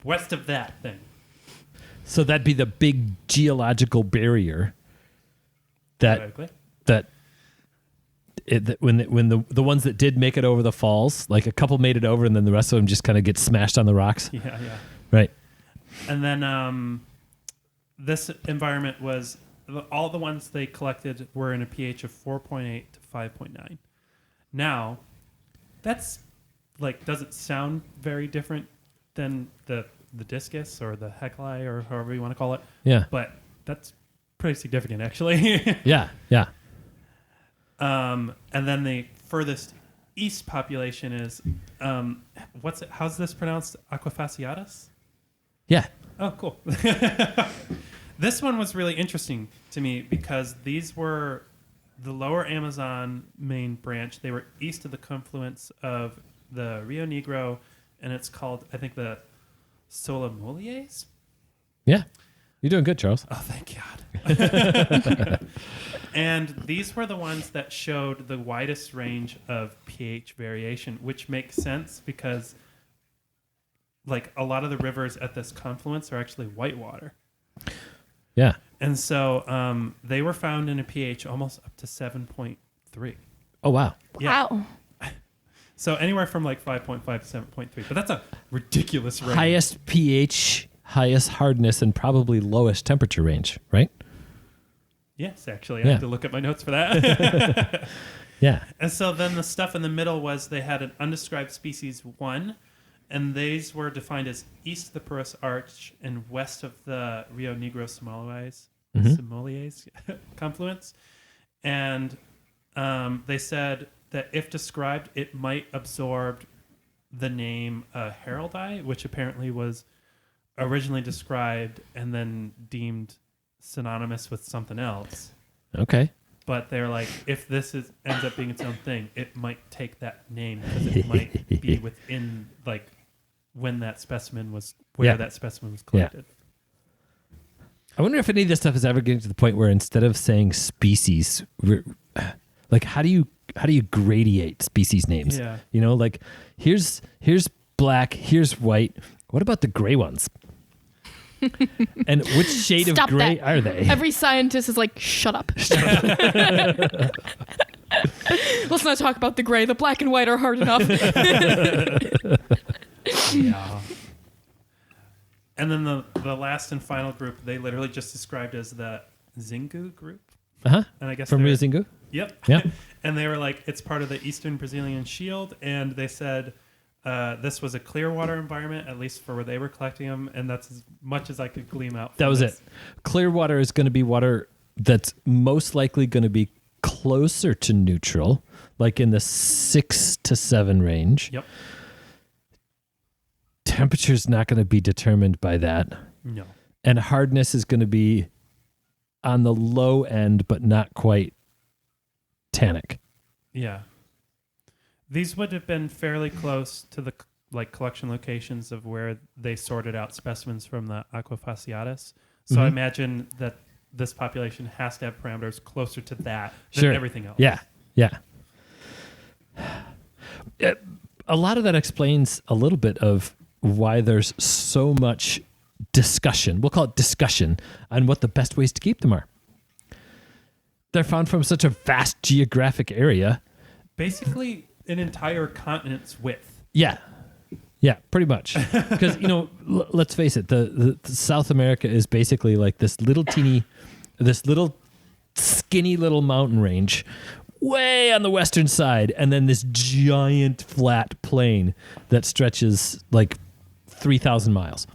west of that thing. So that'd be the big geological barrier that when the ones that did make it over the falls, like a couple made it over and then the rest of them just kind of get smashed on the rocks. Yeah. Right. And then this environment was, all the ones they collected were in a pH of 4.8 to 5.9. Now, that's doesn't sound very different than the discus or the heckle or however you want to call it. Yeah. But that's pretty significant, actually. Yeah. And then the furthest east population is, how's this pronounced? Aquafasciatus? Yeah. Oh, cool. This one was really interesting to me because these were the lower Amazon main branch. They were east of the confluence of the Rio Negro, and it's called, I think, the Solomoliers. Yeah. You're doing good, Charles. Oh, thank God. And these were the ones that showed the widest range of pH variation, which makes sense because like a lot of the rivers at this confluence are actually whitewater. Yeah. And so they were found in a pH almost up to 7.3. Oh, wow. Yeah. Wow. So anywhere from like 5.5 to 7.3. But that's a ridiculous range. Highest pH, highest hardness, and probably lowest temperature range, right? Yes, actually. I had to look at my notes for that. Yeah. And so then the stuff in the middle was they had an undescribed species 1, and these were defined as east of the Purus Arch and west of the Rio Negro Sommeliers confluence. And they said that if described, it might absorb the name Heraldii, which apparently was originally described and then deemed synonymous with something else. Okay. But they're like, if this ends up being its own thing, it might take that name because it might be within like when that specimen was that specimen was collected. Yeah. I wonder if any of this stuff is ever getting to the point where instead of saying species, like how do you gradiate species names? Yeah. You know, like here's black, here's white. What about the gray ones? And which shade Stop of gray that. are they? Every scientist is like, shut up. Let's not talk about the gray. The black and white are hard enough. Yeah. And then the last and final group, they literally just described as the Xingu group. Uh-huh. And I guess From Rio Xingu? Yep. Yep. And they were like, it's part of the Eastern Brazilian Shield, and they said this was a clear water environment, at least for where they were collecting them, and that's as much as I could glean out. That was this. it. Clear water is going to be water that's most likely going to be closer to neutral, like in the 6 to 7 range. Yep. Temperature's not going to be determined by that. No. And hardness is going to be on the low end, but not quite tannic. Yeah. These would have been fairly close to the collection locations of where they sorted out specimens from the aquafasciatus. So I imagine that this population has to have parameters closer to that than everything else. Yeah, yeah. A lot of that explains a little bit of why there's so much discussion. We'll call it discussion on what the best ways to keep them are. They're found from such a vast geographic area. Basically, an entire continent's width. Yeah. Yeah, pretty much. Because, let's face it, the South America is basically like this little skinny little mountain range way on the western side, and then this giant flat plain that stretches like 3,000 miles.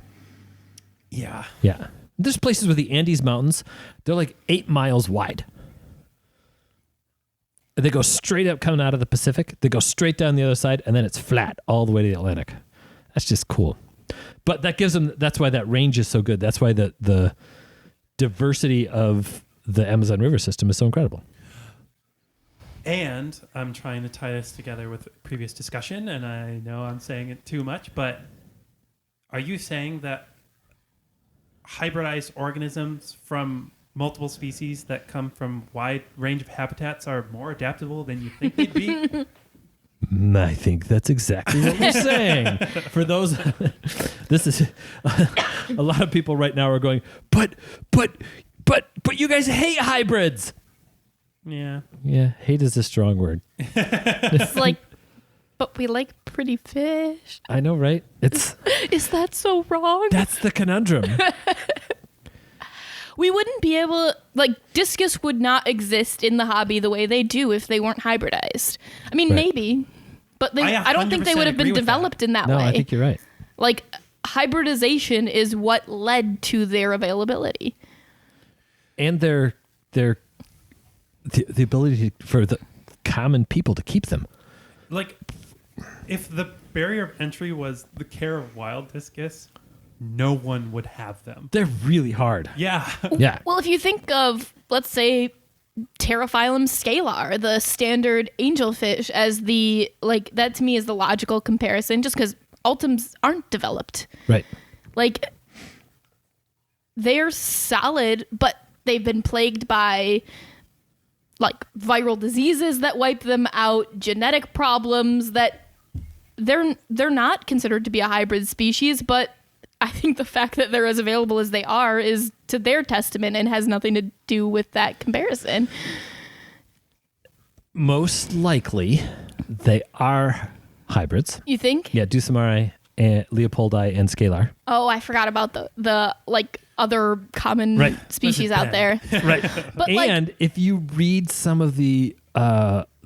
Yeah. Yeah. There's places where the Andes Mountains, they're like 8 miles wide. They go straight up coming out of the Pacific. They go straight down the other side, and then it's flat all the way to the Atlantic. That's just cool. But that gives them, that's why that range is so good. That's why the diversity of the Amazon River system is so incredible. And I'm trying to tie this together with previous discussion, and I know I'm saying it too much, but are you saying that hybridized organisms from multiple species that come from wide range of habitats are more adaptable than you think they'd be? I think that's exactly what we're saying. For those, this is a lot of people right now are going, but you guys hate hybrids. Yeah. Yeah, hate is a strong word. It's like, but we like pretty fish. I know, right? Is that so wrong? That's the conundrum. We wouldn't be able, Discus would not exist in the hobby the way they do if they weren't hybridized. I mean, Right. maybe, but I don't think they 100% would have been agree with developed in that No, way. I think you're right. Hybridization is what led to their availability. And the ability for the common people to keep them. If the barrier of entry was the care of wild Discus, no one would have them. They're really hard. Yeah. Yeah. Well, if you think of, let's say, Pterophyllum scalar, the standard angelfish, as the, like, that to me is the logical comparison, just because ultims aren't developed. Right. Like, they're solid, but they've been plagued by, like, viral diseases that wipe them out, genetic problems that they're not considered to be a hybrid species, but I think the fact that they're as available as they are is to their testament and has nothing to do with that comparison. Most likely, they are hybrids. You think? Yeah, Dusumari, and Leopoldi, and Scalar. Oh, I forgot about the like other common Right. species out there. Right. But and if you read some of the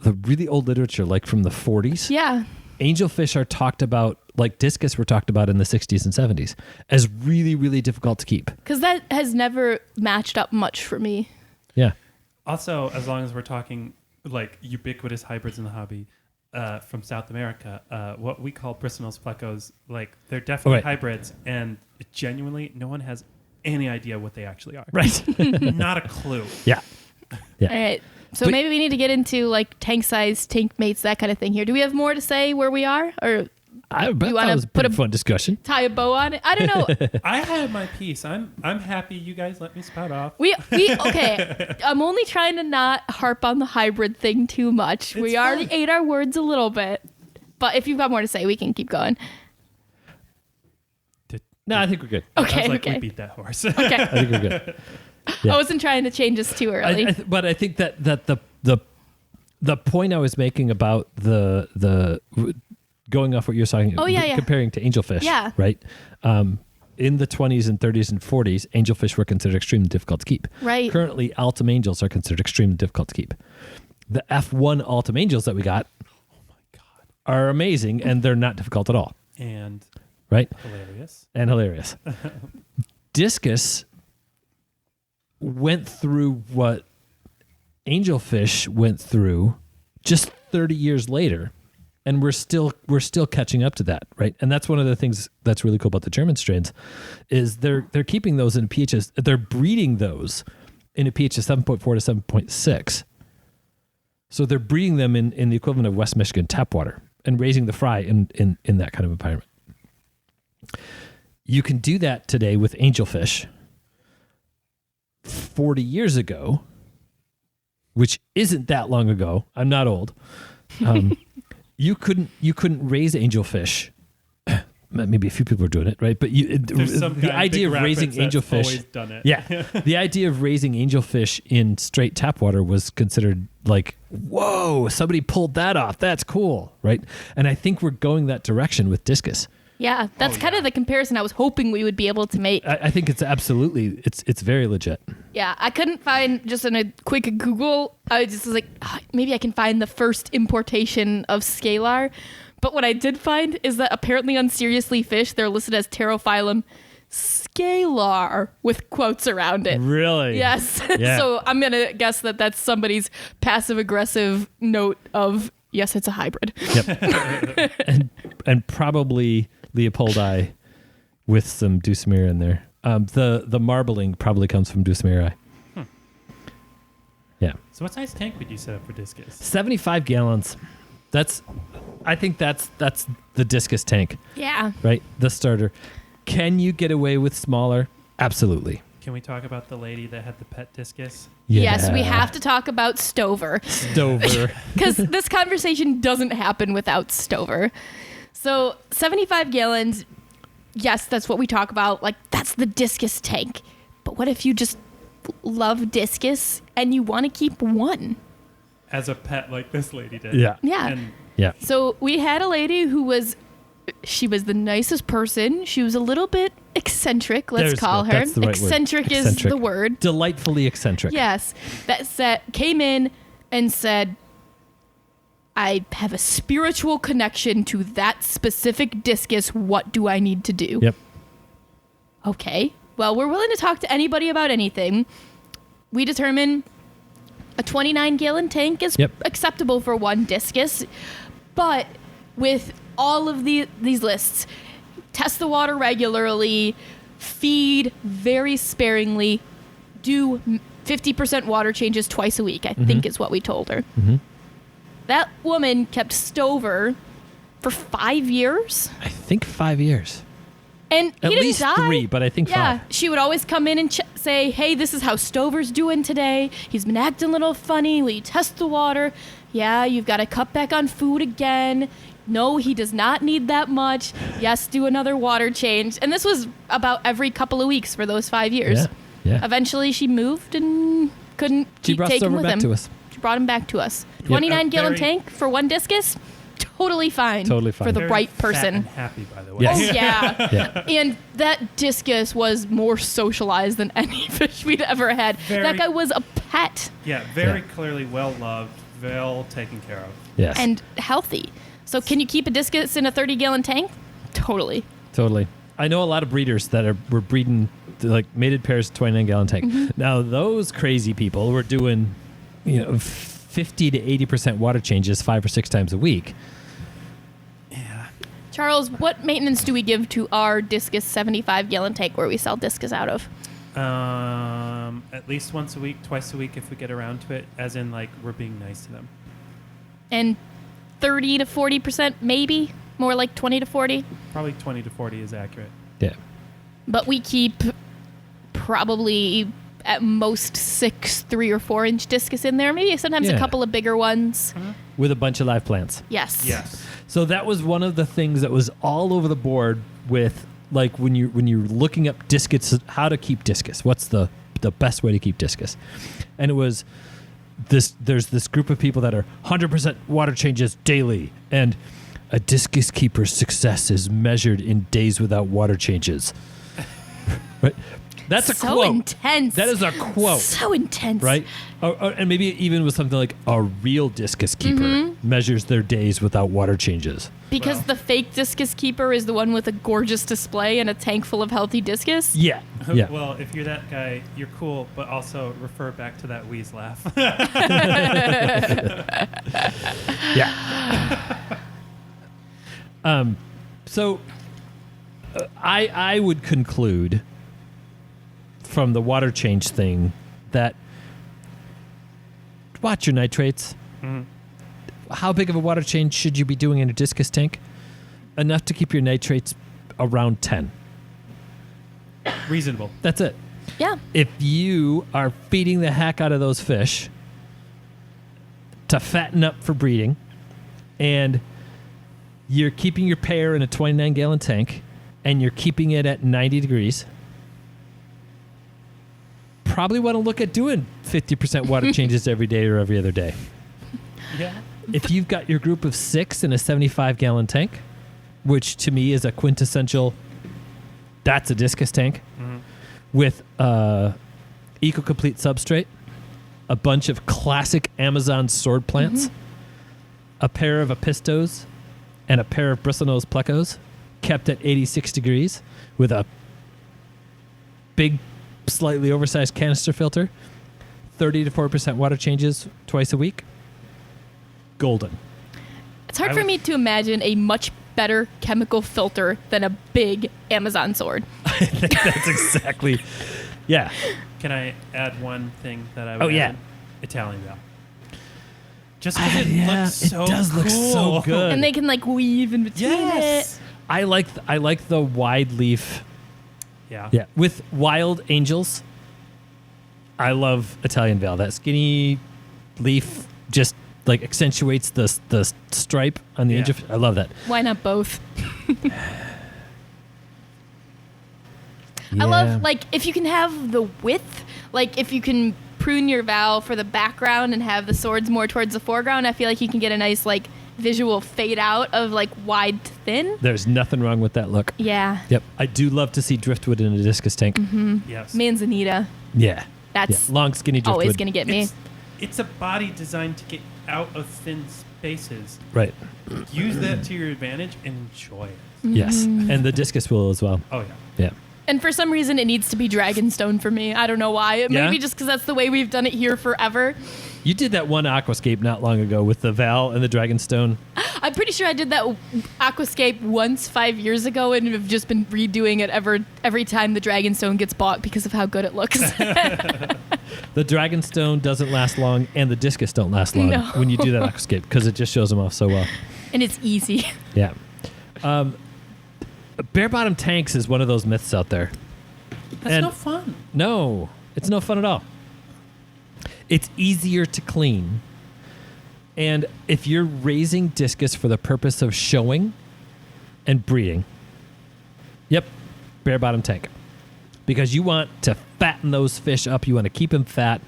really old literature, like from the 40s, Yeah. angelfish are talked about, like Discus were talked about in the 60s and 70s, as really, really difficult to keep. Because that has never matched up much for me. Yeah. Also, as long as we're talking like ubiquitous hybrids in the hobby from South America, what we call Brisonose plecos, like they're definitely Right. hybrids, and genuinely, no one has any idea what they actually are. Right. Not a clue. Yeah. Yeah. All right. So But- maybe we need to get into like tank size, tank mates, that kind of thing here. Do we have more to say where we are? Or I bet You that wanna was a put pretty a- fun discussion. tie a bow on it? I don't know. I had my piece. I'm happy you guys let me spout off. We okay. I'm only trying to not harp on the hybrid thing too much. We already ate our words a little bit. But if you've got more to say, we can keep going. No, I think we're good. I Okay, was like, okay. we beat that horse. Okay. I think we're good. Yeah. I wasn't trying to change this too early. But I think that the point I was making about the going off what you're talking, Oh, yeah. comparing to angelfish, Yeah. right? In the 20s and 30s and 40s, angelfish were considered extremely difficult to keep. Right. Currently, Altum angels are considered extremely difficult to keep. The F1 Altum angels that we got, are amazing, and they're not difficult at all, And right? hilarious. And hilarious. Discus went through what angelfish went through just 30 years later, and we're still catching up to that, right? And that's one of the things that's really cool about the German strains is they're keeping those in pHs, they're breeding those in a pH of 7.4 to 7.6. So they're breeding them in the equivalent of West Michigan tap water and raising the fry in that kind of environment. You can do that today with angelfish. 40 years ago, which isn't that long ago, I'm not old. You couldn't raise angelfish. Maybe a few people are doing it, right? But There's some the guy in idea Big of raising Rapids that's angelfish, always done it. yeah, the idea of raising angelfish in straight tap water was considered like, whoa, somebody pulled that off. That's cool, right? And I think we're going that direction with Discus. Yeah, that's kind of the comparison I was hoping we would be able to make. I think it's absolutely, it's very legit. Yeah, I couldn't find, just in a quick Google, I just was like, maybe I can find the first importation of scalar. But what I did find is that apparently on Seriously Fish, they're listed as Pterophyllum scalar with quotes around it. Really? Yes. Yeah. So I'm going to guess that that's somebody's passive aggressive note of, yes, it's a hybrid. Yep. and probably Leopoldi with some Dusumira in there. The marbling probably comes from Dusumira. Yeah. So what size tank would you set up for Discus? 75 gallons. I think that's the Discus tank, Yeah. right? The starter. Can you get away with smaller? Absolutely. Can we talk about the lady that had the pet Discus? Yes, we Yeah. have to talk about Stover. Stover. Because this conversation doesn't happen without Stover. So 75 gallons, yes, that's what we talk about. Like, that's the Discus tank. But what if you just love Discus and you want to keep one? As a pet like this lady did. Yeah. Yeah. And Yeah. So we had a lady who was the nicest person. She was a little bit eccentric, let's go. call her. That's the right word. Eccentric is Eccentric. the word. Delightfully eccentric. Yes. That came in and said, I have a spiritual connection to that specific Discus. What do I need to do? Yep. Okay. Well, we're willing to talk to anybody about anything. We determine a 29-gallon tank is Yep. acceptable for one Discus, but with all of these lists, test the water regularly, feed very sparingly, do 50% water changes twice a week, I think is what we told her. That woman kept Stover for 5 years. I think 5 years. And he At didn't least die. 3, but I think 5. She would always come in and say, hey, this is how Stover's doing today. He's been acting a little funny. Will you test the water? Yeah, you've got to cut back on food again. No, he does not need that much. Yes, do another water change. And this was about every couple of weeks for those 5 years. Yeah. Eventually, she moved and couldn't keep taking him with him. To us. She brought him back to us. 29-gallon tank for one discus? Totally fine. Totally fine. For the Very right fat person. and happy, by the way. Yes. Oh, yeah. Yeah. And that discus was more socialized than any fish we'd ever had. Very- That guy was a pet Yeah, very Yeah. clearly well loved, well taken care of. Yes. and healthy. So can you keep a discus in a 30-gallon tank? Totally. Totally. I know a lot of breeders that were breeding like mated pairs 29-gallon tank. Now those crazy people were doing, 50 to 80% water changes 5 or 6 times a week. Yeah. Charles, what maintenance do we give to our discus 75-gallon tank where we sell discus out of? At least once a week, twice a week if we get around to it, as in like we're being nice to them. And 30 to 40% maybe? More like 20 to 40? Probably 20 to 40 is accurate. Yeah. But we keep probably at most 6 3 or 4 inch discus in there. Maybe sometimes a Yeah. couple of bigger ones. With a bunch of live plants. Yes. Yes. So that was one of the things that was all over the board with like when you're looking up discus, how to keep discus. What's the best way to keep discus? And it was there's this group of people that are 100% water changes daily, and a discus keeper's success is measured in days without water changes. Right? That's a So quote. intense. That is a quote. So intense. Right? And maybe even with something like a real discus keeper measures their days without water changes. Because Wow. the fake discus keeper is the one with a gorgeous display and a tank full of healthy discus. Yeah. Yeah. Well, if you're that guy, you're cool, but also refer back to that wheeze laugh. Yeah. So I would conclude from the water change thing that watch your nitrates. How big of a water change should you be doing in a discus tank? Enough to keep your nitrates around 10. Reasonable. That's it. Yeah. If you are feeding the heck out of those fish to fatten up for breeding, and you're keeping your pair in a 29-gallon tank, and you're keeping it at 90 degrees, probably want to look at doing 50% water changes every day or every other day. Yeah. If you've got your group of 6 in a 75-gallon tank, which to me is a quintessential, that's a discus tank, with eco-complete substrate, a bunch of classic Amazon sword plants, a pair of apistos, and a pair of bristlenose plecos, kept at 86 degrees with a big, slightly oversized canister filter, 30 to 4% water changes twice a week. Golden. It's hard I for would- me to imagine a much better chemical filter than a big Amazon sword. I think that's exactly. Yeah. Can I add one thing that I would Oh, yeah. add? Italian Bell. Just because it Yeah, looks so it does look so cool. good. And they can like weave in between Yes. it. I like the wide leaf. Yeah. Yeah, with wild angels. I love Italian Veil. That skinny leaf just like accentuates the stripe on the Yeah. edge of. I love that. Why not both? Yeah. I love like if you can have the width, like if you can prune your valve for the background and have the swords more towards the foreground, I feel like you can get a nice like visual fade out of like wide to thin. There's nothing wrong with that look. Yeah. Yep. I do love to see driftwood in a discus tank. Yes. Manzanita. Yeah. That's Yeah. Long, skinny driftwood. always gonna get me. It's a body designed to get out of thin spaces. Right. Use that to your advantage and enjoy it. Yes. And the discus will as well. Oh, yeah. Yeah. And for some reason, it needs to be Dragonstone for me. I don't know why. It Yeah? may be just because that's the way we've done it here forever. You did that one aquascape not long ago with the Val and the Dragonstone. I'm pretty sure I did that aquascape once 5 years ago and have just been redoing it every time the Dragonstone gets bought because of how good it looks. The Dragonstone doesn't last long, and the Discus don't last long No. when you do that aquascape because it just shows them off so well. And it's easy. Yeah. Bare bottom tanks is one of those myths out there. That's no fun. No, it's no fun at all. It's easier to clean. And if you're raising discus for the purpose of showing and breeding, yep, bare bottom tank. Because you want to fatten those fish up. You want to keep them fat.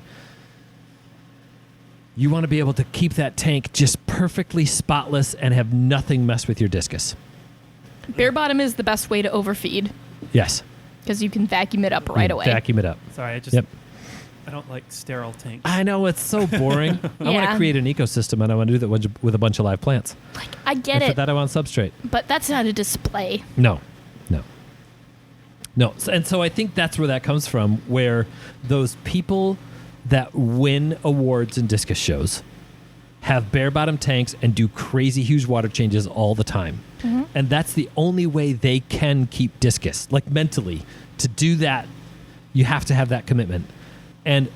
You want to be able to keep that tank just perfectly spotless and have nothing mess with your discus. Bare bottom is the best way to overfeed Yes. because you can vacuum it up right away. Vacuum it up. Sorry, I don't like sterile tanks. I know, it's so boring. I want to Yeah. create an ecosystem, and I want to do that with a bunch of live plants. Like, I get And for it, that, I want substrate. but that's not a display. No. And so I think that's where that comes from, where those people that win awards in discus shows have bare bottom tanks and do crazy huge water changes all the time. Mm-hmm. And that's the only way they can keep discus. Like mentally, to do that, you have to have that commitment. And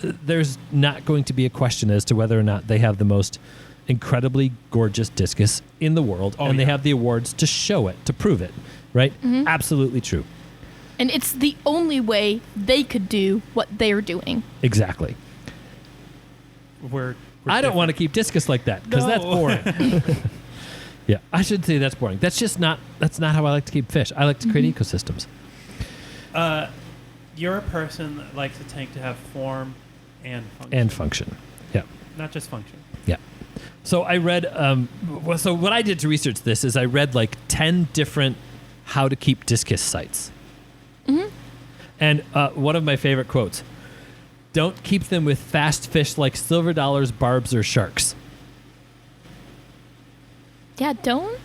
there's not going to be a question as to whether or not they have the most incredibly gorgeous discus in the world, and they have the awards to show it, to prove it, right? Mm-hmm. Absolutely true. And it's the only way they could do what they're doing. Exactly. We're I don't want to keep discus like that because that's No. boring. Yeah, I shouldn't say that's boring. That's not how I like to keep fish. I like to create ecosystems. You're a person that likes a tank to have form and function. And function. Yeah. Not just function. Yeah. So I read, so what I did to research this is I read like 10 different how to keep discus sites. Mm-hmm. And one of my favorite quotes, don't keep them with fast fish like silver dollars, barbs, or sharks. Yeah, don't.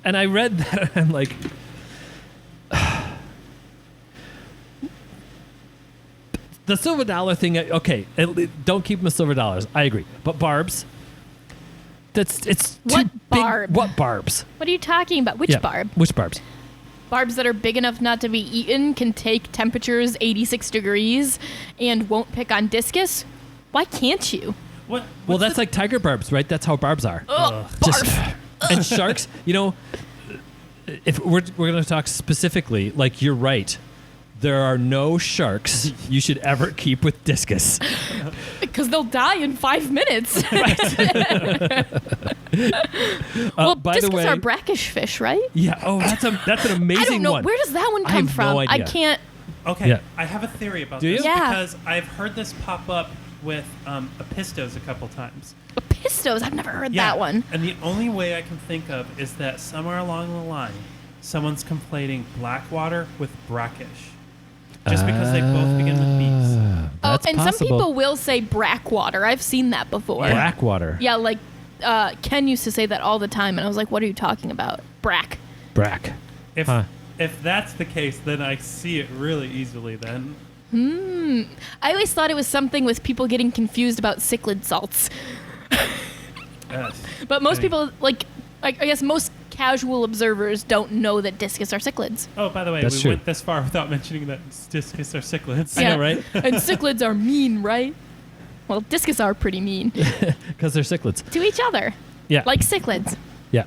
And I read that and I'm like, the silver dollar thing, okay, don't keep them with silver dollars. I agree. But barbs, it's What too barb? big. What barbs? What are you talking about? Which Yeah, barb? Which barbs? Barbs that are big enough not to be eaten, can take temperatures 86 degrees, and won't pick on discus? Why can't you? Well, that's like tiger barbs, right? That's how barbs are. Ugh, Just- barf. And sharks, if we're going to talk specifically, like you're right, there are no sharks you should ever keep with discus. Because they'll die in 5 minutes. Well, by the discus way, are brackish fish, right? yeah. Oh, that's an amazing I don't know. one. Where does that one I come have from? no I idea. can't. Okay, Yeah. I have a theory about Do you? this Yeah. because I've heard this pop up with apistos a couple times. Pistos, I've never heard that one. And the only way I can think of is that somewhere along the line, someone's conflating blackwater with brackish. Just because they both begin with B's. That's and possible. some people will say brackwater. I've seen that before. Brackwater. Yeah, like Ken used to say that all the time, and I was like, what are you talking about? Brack. Brack. If Huh. if that's the case, then I see it really easily then. I always thought it was something with people getting confused about cichlid salts. Yes. But most I mean- people, like, I guess most casual observers don't know that discus are cichlids. Oh, by the way, That's we true. went this far without mentioning that discus are cichlids. I know, right? And cichlids are mean, right? Well, discus are pretty mean Because they're cichlids. to each other, Yeah. like cichlids. Yeah.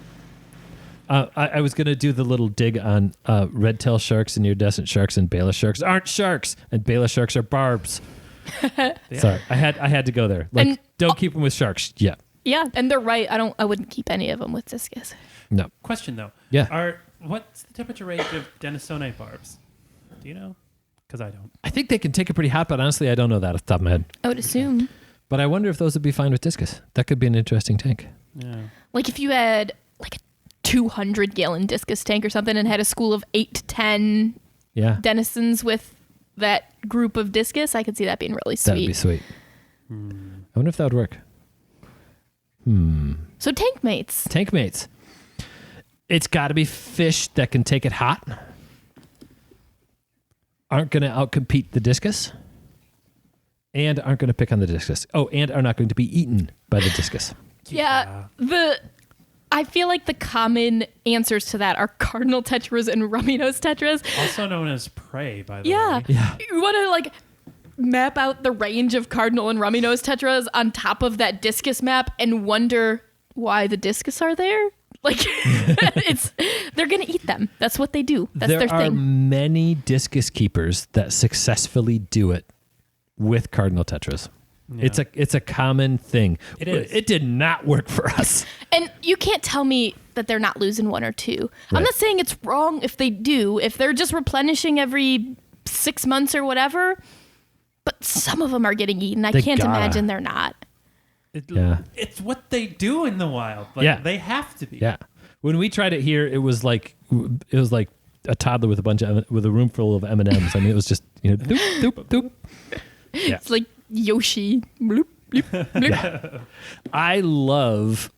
I was going to do the little dig on red-tailed sharks and iridescent sharks and Bayless sharks aren't sharks, and Bayless sharks are barbs. Sorry, I had to go there. Like, And- don't keep them with sharks. Yeah. Yeah, and they're right. I wouldn't keep any of them with discus. No. Question though. Yeah. What's the temperature range of Denisonite barbs? Do you know? Because I don't. I think they can take it pretty hot, but honestly, I don't know that off the top of my head. I would assume. But I wonder if those would be fine with discus. That could be an interesting tank. Yeah. Like if you had like a 200-gallon discus tank or something and had a school of 8 to 10 Yeah. denizens with that group of discus, I could see that being really sweet. That'd be sweet. I wonder if that would work. So tank mates. Tank mates. It's got to be fish that can take it hot, aren't going to outcompete the discus, and aren't going to pick on the discus. Oh, and are not going to be eaten by the discus. Yeah, the I feel like the common answers to that are cardinal tetras and rummy nose tetras. Also known as prey, by the Yeah. way. Yeah. You want to like map out the range of cardinal and rummy nose tetras on top of that discus map and wonder why the discus are there. Like they're going to eat them. That's what they do. That's there their are thing. many discus keepers that successfully do it with cardinal tetras. Yeah. It's a common thing. It is. It did not work for us. And you can't tell me that they're not losing one or two. Right. I'm not saying it's wrong if they do, if they're just replenishing every 6 months or whatever, but some of them are getting eaten. I They can't gotta. imagine they're not. Yeah. It's what they do in the wild. Like, Yeah. they have to be. Yeah. When we tried it here, it was like a toddler with with a room full of M&Ms. I mean, it was just, doop, doop, doop. Yeah. It's like Yoshi. Bloop, bloop, bloop. I love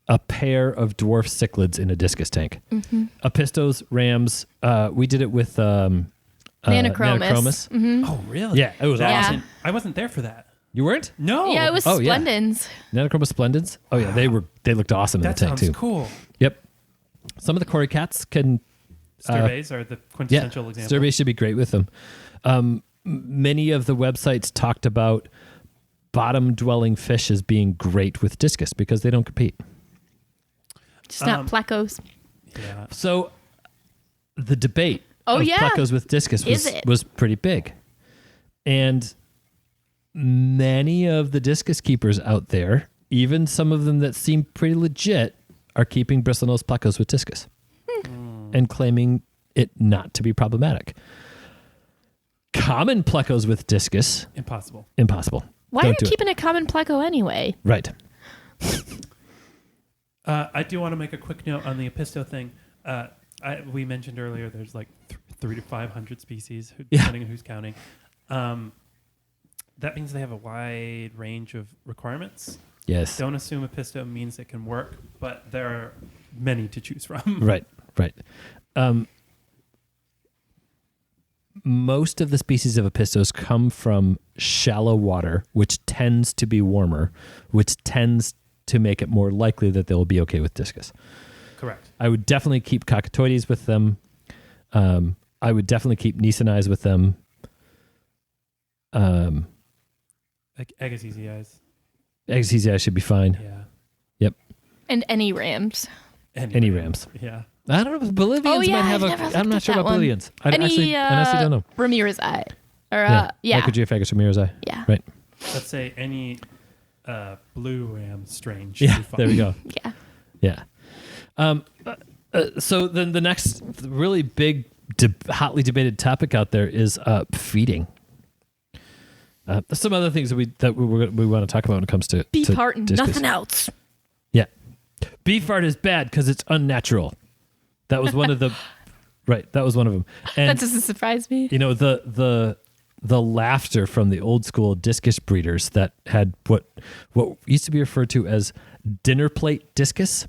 a pair of dwarf cichlids in a discus tank. Mm-hmm. Apistos, rams. We did it with Nanochromis. Oh, really? Yeah, it was awesome. I wasn't there for that. You weren't? No. Yeah, it was Oh, yeah. Splendens. Nanochromis splendens. Oh yeah, they looked awesome in That the tank sounds too. cool. Yep. Some of the Cory cats can. Surveys are the quintessential example. Surveys should be great with them. Many of the websites talked about bottom-dwelling fish as being great with discus because they don't compete. Just not plecos. Yeah. So the debate of yeah. plecos with discus was pretty big. And many of the discus keepers out there, even some of them that seem pretty legit, are keeping bristlenose plecos with discus and claiming it not to be problematic. Common plecos with discus, Impossible. impossible. Why Don't are do you it. keeping a common pleco anyway? Right. I do want to make a quick note on the Apisto thing. We mentioned earlier there's like 300 to 500 species, depending on who's counting. That means they have a wide range of requirements. Yes. Don't assume Apisto means it can work, but there are many to choose from. Right. Most of the species of Apistos come from shallow water, which tends to be warmer, which tends to make it more likely that they'll be okay with discus. Correct. I would definitely keep cockatoides with them. I would definitely keep Nisonais with them. Like Agassiz. Agassiz should be fine. Yeah. Yep. And any rams. Any rams. Yeah. I don't know. Bolivians Oh, yeah, might have I've never I'm looked not at sure that about one. Bolivians. I Any, honestly don't know. Ramirez eye. Or, yeah. Microgeophagus ramirezi. Yeah. Right. Let's say any blue ram strain should Yeah. be fine. There we go. Yeah. Yeah. So then the next really big, hotly debated topic out there is feeding. Some other things that we want to talk about when it comes to Beef to heart and discus. nothing else. Yeah, beef heart is bad because it's unnatural. That was one of the right. That was one of them. And That doesn't surprise me. the laughter from the old school discus breeders that had what used to be referred to as dinner plate discus.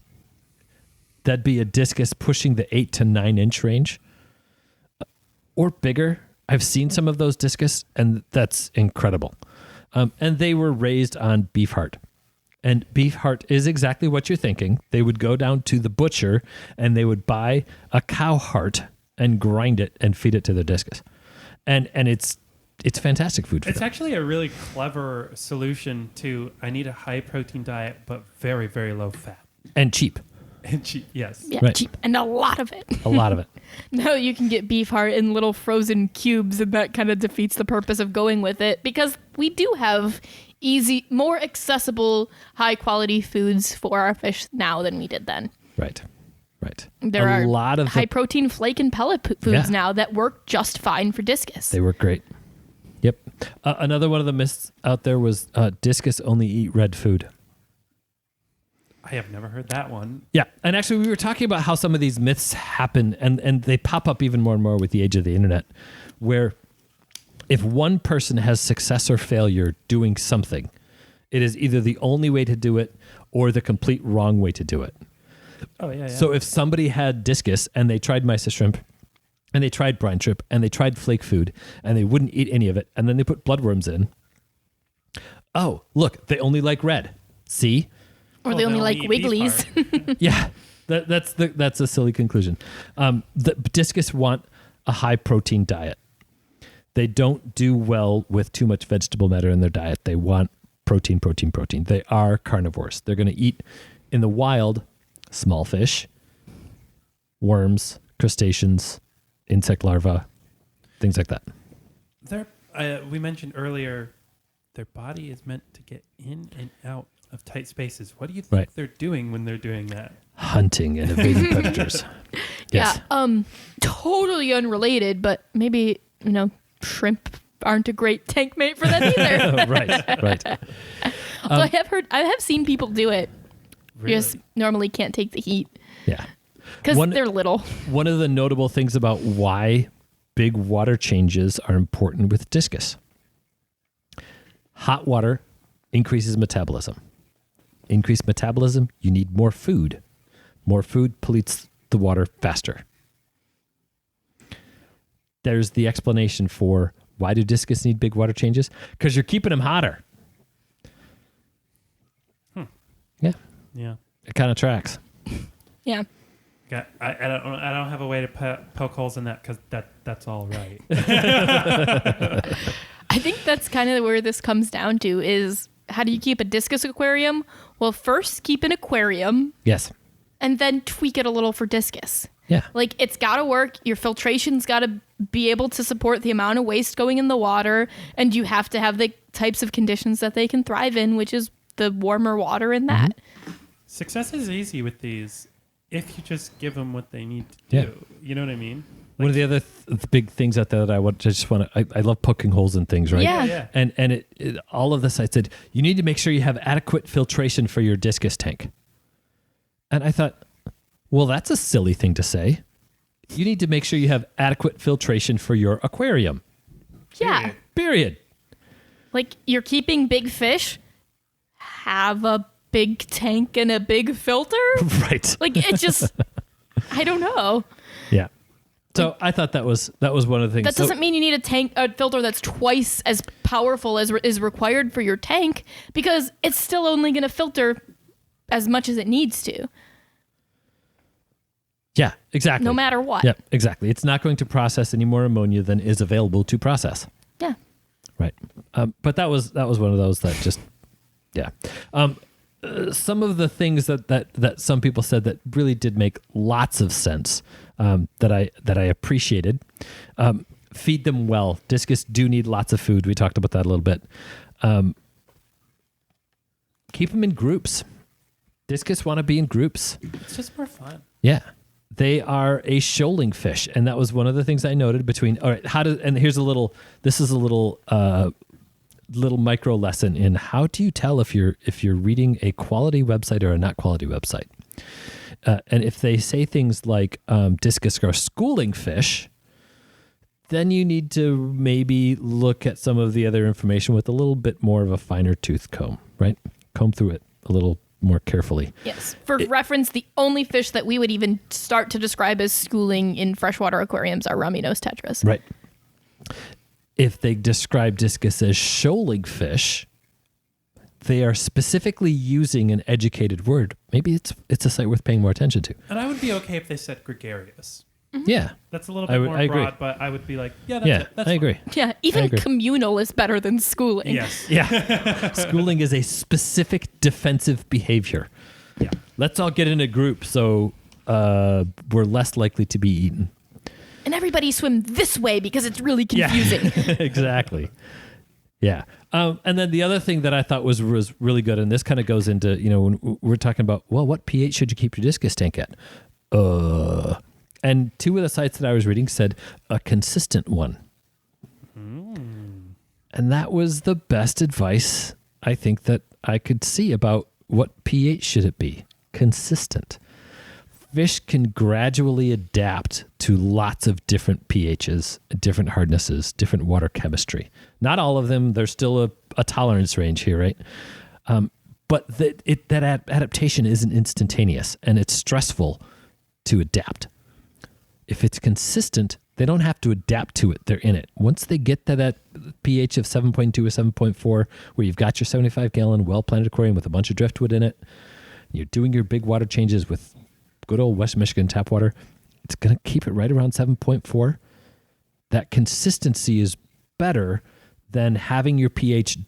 That'd be a discus pushing the 8 to 9 inch range or bigger. I've seen some of those discus, and that's incredible. And they were raised on beef heart. And beef heart is exactly what you're thinking. They would go down to the butcher, and they would buy a cow heart and grind it and feed it to their discus. And it's fantastic food for It's them. actually a really clever solution to I need a high protein diet, but very, very low fat. And cheap. And cheap, yes. Yeah, Right. cheap. And a lot of it. A lot of it. No, you can get beef heart in little frozen cubes, and that kind of defeats the purpose of going with it because we do have easy, more accessible, high quality foods for our fish now than we did then. Right. There a are lot of high protein flake and pellet foods Yeah. now that work just fine for discus. They work great. Yep. Another one of the myths out there was discus only eat red food. I have never heard that one. Yeah. And actually, we were talking about how some of these myths happen, and they pop up even more and more with the age of the internet, where if one person has success or failure doing something, it is either the only way to do it or the complete wrong way to do it. Oh, yeah. So if somebody had discus and they tried mysis shrimp and they tried brine shrimp and they tried flake food and they wouldn't eat any of it, and then they put bloodworms in, oh, look, they only like red. See? Or they only like eat Wigglies. beef heart. Yeah, that's a silly conclusion. The discus want a high protein diet. They don't do well with too much vegetable matter in their diet. They want protein, protein, protein. They are carnivores. They're going to eat in the wild small fish, worms, crustaceans, insect larvae, things like that. We mentioned earlier, their body is meant to get in and out of tight spaces. What do you think they're doing when they're doing that? Hunting and evading predators. Yes. Yeah. Totally unrelated, but maybe, shrimp aren't a great tank mate for them either. Right. So I have seen people do it. Really? You just normally can't take the heat. Yeah. Because they're little. One of the notable things about why big water changes are important with discus. Hot water increases metabolism. Increased metabolism, you need more food. More food pollutes the water faster. There's the explanation for why do discus need big water changes? Because you're keeping them hotter. Yeah. Yeah. It kind of tracks. Yeah. I don't have a way to poke holes in that because that's all right. I think that's kind of where this comes down to is how do you keep a discus aquarium? Well, first keep an aquarium. Yes. And then tweak it a little for discus. Yeah. Like it's got to work. Your filtration's got to be able to support the amount of waste going in the water. And you have to have the types of conditions that they can thrive in, which is the warmer water in that. Success is easy with these if you just give them what they need to do. You know what I mean? One of the other big things out there that I love poking holes in things, right? Yeah. And it all of this, I said, you need to make sure you have adequate filtration for your discus tank. And I thought, well, that's a silly thing to say. You need to make sure you have adequate filtration for your aquarium. Yeah. Period. Like you're keeping big fish, have a big tank and a big filter. Right. Like it just, I don't know. Yeah. So I thought that was one of the things. That doesn't mean you need a filter that's twice as powerful as is required for your tank, because it's still only going to filter as much as it needs to. Yeah, exactly. No matter what. Yeah, exactly. It's not going to process any more ammonia than is available to process. Yeah. Right. But that was one of those that just, yeah. Some of the things that some people said that really did make lots of sense, that I appreciated. Feed them well. Discus do need lots of food. We talked about that a little bit. Keep them in groups. Discus want to be in groups. It's just more fun. Yeah. They are a shoaling fish, and that was one of the things I noted between. All right, here's a little. This is a little micro lesson in how do you tell if you're reading a quality website or a not quality website, and if they say things like discus are schooling fish, then you need to maybe look at some of the other information with a little bit more of a finer tooth comb, right? Comb through it a little more carefully. Yes. For reference, the only fish that we would even start to describe as schooling in freshwater aquariums are rummy-nosed tetras. Right. If they describe discus as shoaling fish, they are specifically using an educated word. Maybe it's a site worth paying more attention to. And I would be okay if they said gregarious. Mm-hmm. Yeah. That's a little bit more broad, but I would be like, yeah, that's it. That's I agree. Yeah, even communal is better than schooling. Yes. Yeah. Schooling is a specific defensive behavior. Yeah. Let's all get in a group so we're less likely to be eaten. And everybody swim this way because it's really confusing. Yeah. Exactly. Yeah. And then the other thing that I thought was really good, and this kind of goes into, when we're talking about, well, what pH should you keep your discus tank at? And two of the sites that I was reading said a consistent one. And that was the best advice I think that I could see about what pH should it be. Consistent. Fish can gradually adapt to lots of different pHs, different hardnesses, different water chemistry. Not all of them. There's still a tolerance range here, right? But that adaptation isn't instantaneous, and it's stressful to adapt. If it's consistent, they don't have to adapt to it. They're in it. Once they get to that pH of 7.2 or 7.4, where you've got your 75-gallon well-planted aquarium with a bunch of driftwood in it, you're doing your big water changes with good old West Michigan tap water, it's going to keep it right around 7.4. That consistency is better than having your pH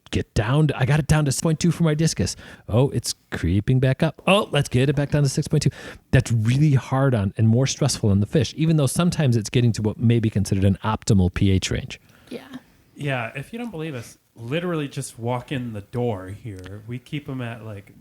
get down. I got it down to 6.2 for my Discus. Oh, it's creeping back up. Oh, let's get it back down to 6.2. That's really hard on and more stressful on the fish, even though sometimes it's getting to what may be considered an optimal pH range. Yeah. Yeah, if you don't believe us, literally just walk in the door here. We keep them at like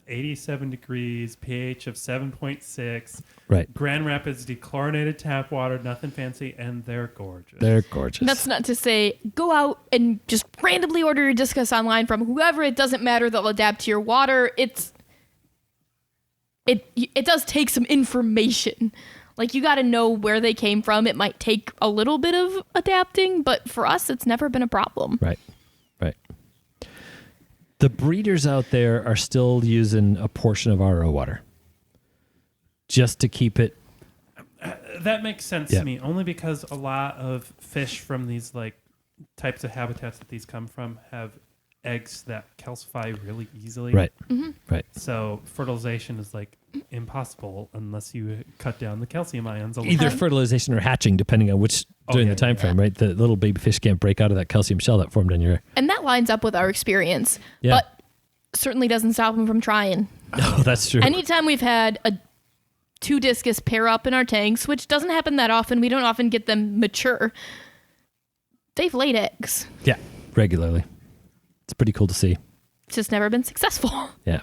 87 degrees, pH of 7.6. Right. Grand Rapids dechlorinated tap water, nothing fancy, and they're gorgeous. They're gorgeous. That's not to say go out and just randomly order your Discus online from whoever. It doesn't matter. They'll adapt to your water. It does take some information. Like, you got to know where they came from. It might take a little bit of adapting, but for us, it's never been a problem. Right. The breeders out there are still using a portion of RO water just to keep it. That makes sense to me, only because a lot of fish from these like types of habitats that these come from have eggs that calcify really easily. Right. Mm-hmm. Right. So fertilization is like impossible unless you cut down the calcium ions a little. Either fertilization or hatching, depending on which during the time frame, right? The little baby fish can't break out of that calcium shell that formed in your. And that lines up with our experience, Yeah. but certainly doesn't stop them from trying. No, that's true. Anytime we've had two Discus pair up in our tanks, which doesn't happen that often, we don't often get them mature, they've laid eggs. Yeah, regularly. It's pretty cool to see. It's just never been successful. Yeah.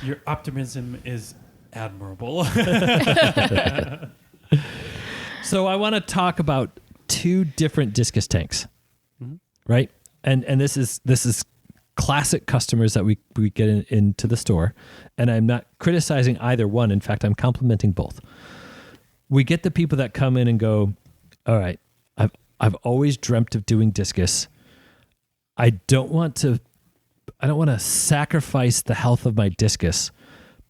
Your optimism is admirable. So I want to talk about two different Discus tanks, right? And this is classic customers that we get into the store, and I'm not criticizing either one. In fact, I'm complimenting both. We get the people that come in and go, all right, I've always dreamt of doing Discus. I don't want to sacrifice the health of my Discus,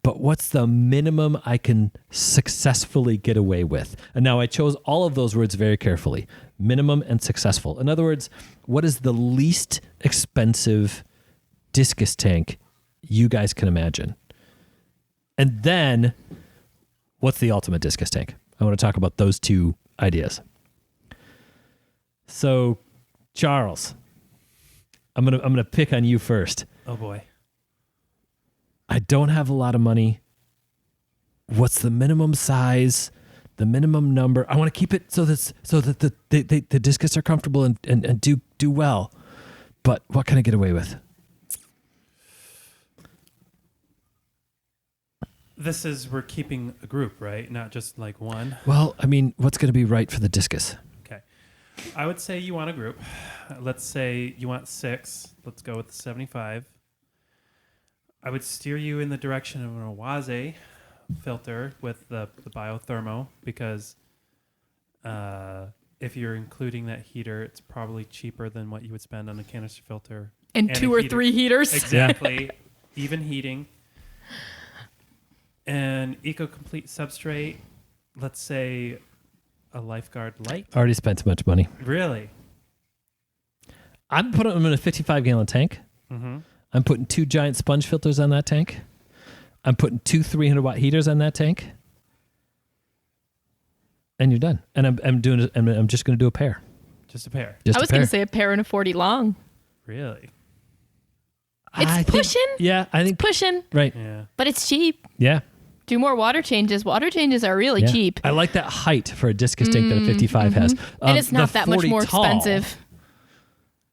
but what's the minimum I can successfully get away with? And now I chose all of those words very carefully, minimum and successful. In other words, what is the least expensive Discus tank you guys can imagine? And then what's the ultimate Discus tank? I want to talk about those two ideas. So, Charles, I'm gonna pick on you first. Oh boy. I don't have a lot of money. What's the minimum size? The minimum number? I want to keep it so that the Discus are comfortable and do well. But what can I get away with? We're keeping a group, right? Not just like one. Well, I mean, what's going to be right for the Discus? Okay. I would say you want a group. Let's say you want 6. Let's go with the 75. I would steer you in the direction of an Oase filter with the biothermo, because if you're including that heater, it's probably cheaper than what you would spend on a canister filter. And 2 or 3 heaters. Exactly. Even heating. And Eco-Complete substrate, let's say a Lifeguard Light. Already spent too much money. Really? I'm putting them in a 55-gallon tank. Mm-hmm. I'm putting 2 giant sponge filters on that tank. I'm putting 2 300-watt heaters on that tank. And you're done. And I'm just going to do a pair. Just a pair. I was going to say a pair and a 40 long. Really? It's pushing. Yeah, I think Pushing. right. Yeah. But it's cheap. Yeah. Do more water changes. Water changes are really cheap. I like that height for a Discus tank that a 55 has. And it's not The that much 40 more tall expensive.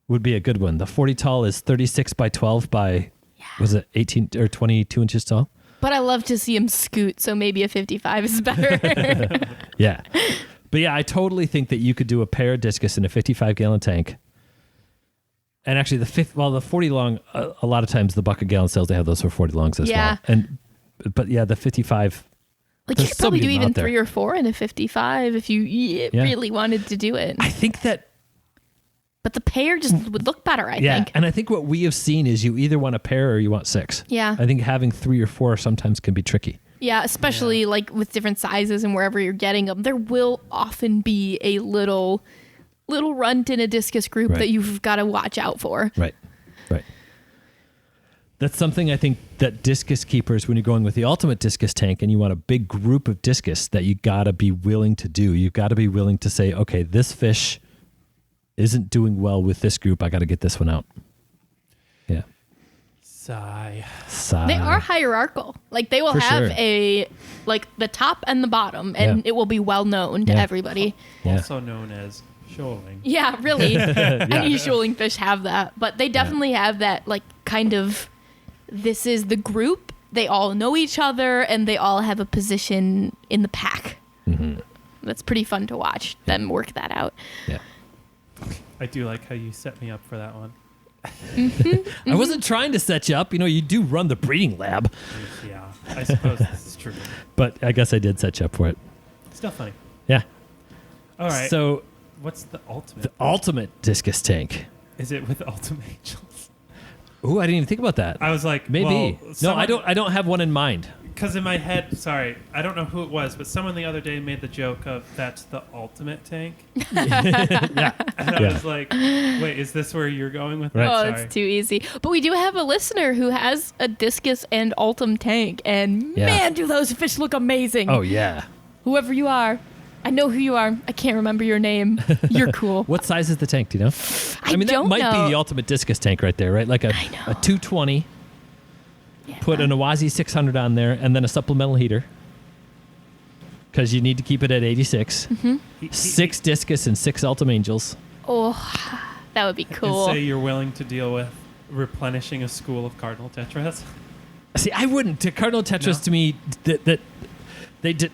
would be a good one. The 40 tall is 36 by 12 by, was it 18 or 22 inches tall? But I love to see him scoot, so maybe a 55 is better. Yeah. But yeah, I totally think that you could do a pair of Discus in a 55-gallon tank. And actually, the 40 long, a lot of times the bucket gallon sales, they have those for 40 longs as well. But yeah, the 55. Like, you could probably do even 3 or 4 in a 55 if you really wanted to do it. I think that. But the pair just would look better, I think. And I think what we have seen is you either want a pair or you want 6. Yeah. I think having 3 or 4 sometimes can be tricky. Yeah, especially like with different sizes and wherever you're getting them. There will often be a little runt in a Discus group that you've got to watch out for. Right. That's something I think that discus keepers, when you're going with the ultimate discus tank and you want a big group of discus, that you got to be willing to do. You've got to be willing to say, okay, this fish isn't doing well with this group. I got to get this one out. Yeah. Sigh. They are hierarchical. Like they will For have sure. the top and the bottom, and Yeah. it will be well known to Yeah. everybody. Yeah. Also known as shoaling. Yeah, really. Any shoaling fish have that, but they definitely have that like kind of. This is the group. They all know each other, and they all have a position in the pack. Mm-hmm. That's pretty fun to watch them work that out. Yeah. I do like how you set me up for that one. I wasn't trying to set you up. You do run the breeding lab, Yeah, I suppose this is true. but I guess I did set you up for it. Still funny. Yeah. All right. So what's the ultimate? the ultimate discus tank. Is it with Ultimate Angels? Ooh, I didn't even think about that. I was like, Maybe. well, No, I don't have one in mind. Because in my head, sorry, I don't know who it was, but someone the other day made the joke of that's the ultimate tank. Yeah. And I was like, wait, is this where you're going with Right. that? Oh, Sorry. it's too easy. But we do have a listener who has a discus and ultim tank, and Yeah. man, do those fish look amazing. Oh yeah. Whoever you are, I know who you are. I can't remember your name. You're cool. What size is the tank? Do you know? I mean, that don't might know. be the ultimate discus tank right there, right? Like a 220. Yeah. Put an Awazi 600 on there, and then a supplemental heater, because you need to keep it at 86. Mm-hmm. 6 discus and 6 ultimate angels. Oh, that would be cool. And say you're willing to deal with replenishing a school of cardinal tetras. See, I wouldn't. To Cardinal Tetras, No? to me, that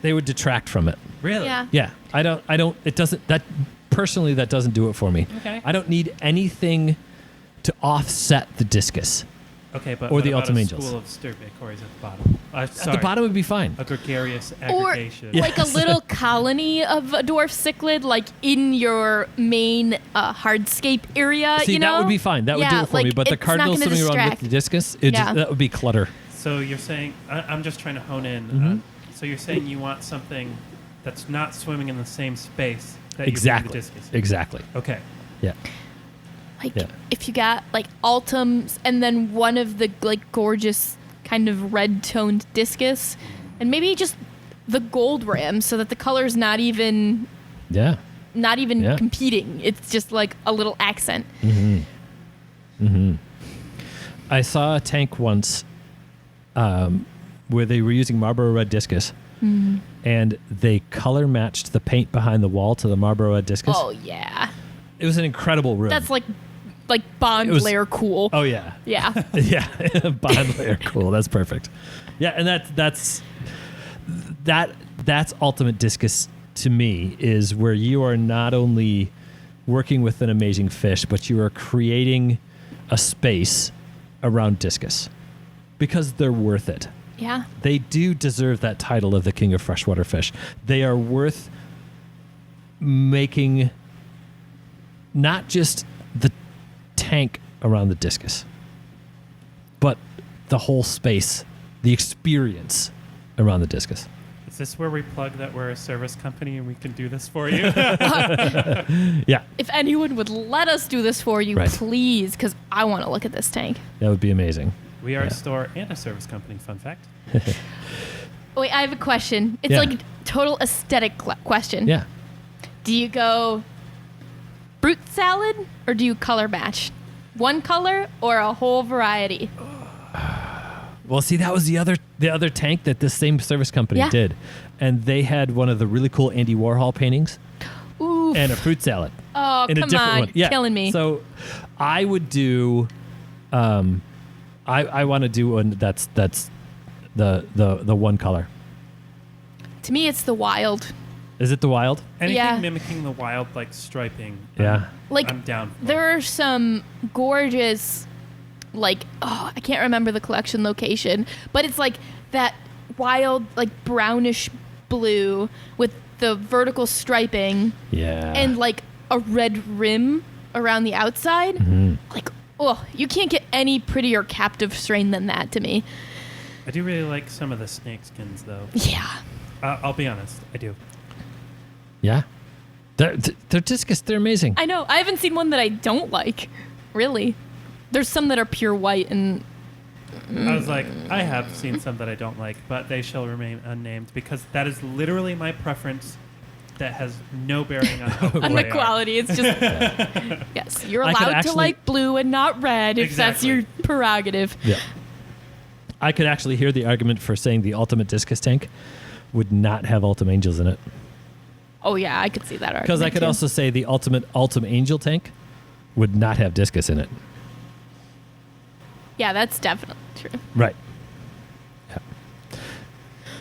they would detract from it. Really? Yeah. Yeah, I don't. It doesn't. That personally, that doesn't do it for me. Okay. I don't need anything to offset the discus. Okay, but Or what the about Ultimate a Angels? school of Sturbicories at the bottom? At Sorry, the bottom would be fine. a gregarious Or aggregation. like a little colony of a dwarf cichlid, like in your main hardscape area. See, you know? that would be fine. That would do Yeah, it for me. like, But the it's not cardinal gonna swimming around with distract. the discus, Yeah. that would be clutter. So you're saying, I'm just trying to hone in. Mm-hmm. So you're saying you want something that's not swimming in the same space that Exactly. you do the discus. Exactly. Okay. Yeah. Like Yeah. if you got like ultims and then one of the like gorgeous kind of red toned discus, and maybe just the gold ram, so that the color's not even Yeah. Yeah. competing. It's just like a little accent. I saw a tank once where they were using Marlboro Red Discus, and they color matched the paint behind the wall to the Marlboro Red Discus. Oh yeah, It was an incredible room. that's like Bond It was- layer cool. Oh yeah. Yeah. Yeah, bond layer, cool. That's perfect. Yeah, and that's ultimate discus to me, is where you are not only working with an amazing fish, but you are creating a space around discus because they're worth it. Yeah. They do deserve that title of the king of freshwater fish. They are worth making not just the tank around the discus, but the whole space, the experience around the discus. Is this where we plug that we're a service company and we can do this for you? Yeah, If anyone would let us do this for you, Right. please, because I want to look at this tank. that would be amazing. We are Yeah. a store and a service company, fun fact. Wait, I have a question. It's Yeah. like a total aesthetic question. Yeah. Do you go fruit salad or do you color match? One color or a whole variety? Well, see, that was the other tank that this same service company Yeah. did, and they had one of the really cool Andy Warhol paintings Ooh. and a fruit salad. Oh, in a come different on. one. Yeah. Killing me. So I would do I want to do one that's the one color. To me, it's the wild. Is it the wild? Anything Yeah. mimicking the wild, like striping. Yeah. Like, I'm down. For. there are some gorgeous, like, oh, I can't remember the collection location, but it's like that wild, like, brownish blue with the vertical striping Yeah. and, like, a red rim around the outside. Mm-hmm. Like, oh, you can't get any prettier captive strain than that to me. I do really like some of the snake skins, though. Yeah. I'll be honest, I do. Yeah. They're discus. They're amazing. I know. I haven't seen one that I don't like. Really. There's some that are pure white and I was like, I have seen some that I don't like, but they shall remain unnamed because that is literally my preference. That has no bearing on how cool on the they quality. It's just yes, you're I could allowed to actually- like blue and not red if that's Exactly. your prerogative. Yeah. I could actually hear the argument for saying the ultimate discus tank would not have Ultim Angels in it. Oh yeah, I could see that argument. Because I could too. also say the ultimate Ultim Angel tank would not have discus in it. Yeah, that's definitely true. Right.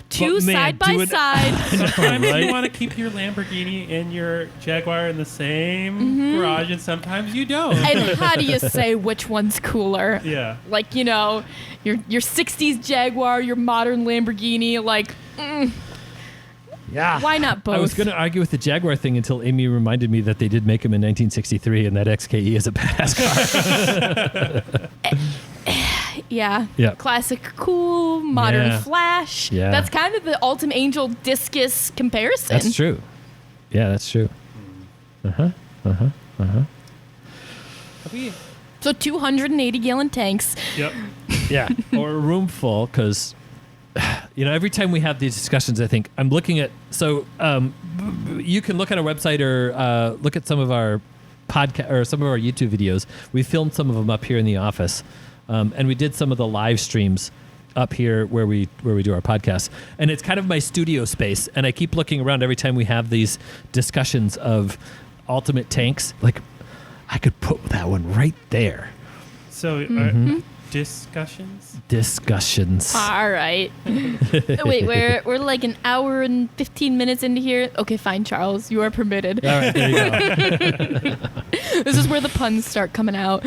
Two But, man, side by do it- side. Sometimes Right? you want to keep your Lamborghini and your Jaguar in the same Mm-hmm. garage, and sometimes you don't. And how do you say which one's cooler? Yeah. Like, you know, your 60s Jaguar, your modern Lamborghini, like, Yeah. why not both? I was going to argue with the Jaguar thing until Amy reminded me that they did make them in 1963 and that XKE is a badass car. Yeah. Yeah. Classic cool, modern Yeah. flash. Yeah. That's kind of the Ultim Angel Discus comparison. That's true. Yeah, that's true. Have we? So 280 gallon tanks. Yep. Yeah. Or a room full because, every time we have these discussions, I think I'm looking at, you can look at our website or look at some of our podcast or some of our YouTube videos. We filmed some of them up here in the office. And we did some of the live streams up here where we do our podcasts. And it's kind of my studio space. And I keep looking around every time we have these discussions of ultimate tanks. Like, I could put that one right there. So, Mm-hmm. discussions? Discussions. All right. Wait, we're like an hour and 15 minutes into here. Okay, fine, Charles. You are permitted. All right, there you go. This is where the puns start coming out.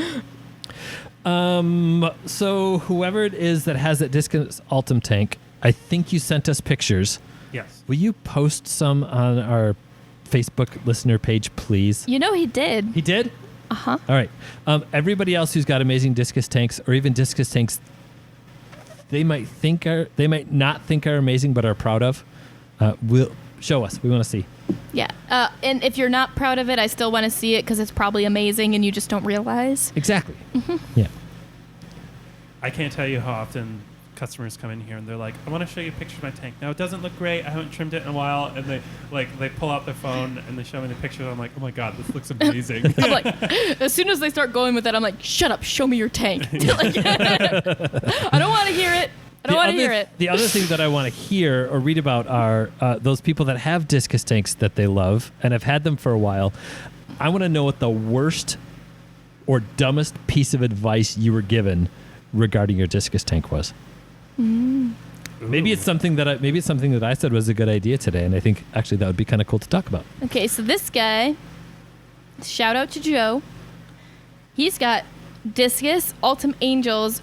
So whoever it is that has that Discus Ultim tank, I think you sent us pictures. Yes. Will you post some on our Facebook listener page, please? You know he did. He did? Uh-huh. All right. Everybody else who's got amazing discus tanks or even discus tanks they might not think are amazing but are proud of, will show us. We want to see. Yeah. And if you're not proud of it, I still want to see it because it's probably amazing and you just don't realize. Exactly. Mm-hmm. Yeah. I can't tell you how often customers come in here and they're like, I want to show you a picture of my tank. Now, it doesn't look great. I haven't trimmed it in a while. And they pull out their phone and they show me the picture. I'm like, oh my God, this looks amazing. I'm like, as soon as they start going with that, I'm like, shut up, show me your tank. Like, I don't want to hear it. I don't want to hear it. The other thing that I want to hear or read about are those people that have discus tanks that they love and have had them for a while. I want to know what the worst or dumbest piece of advice you were given regarding your discus tank was. Maybe it's something that I said was a good idea today, and I think actually that would be kind of cool to talk about. Okay, so this guy, shout out to Joe. He's got Discus, Ultim Angels,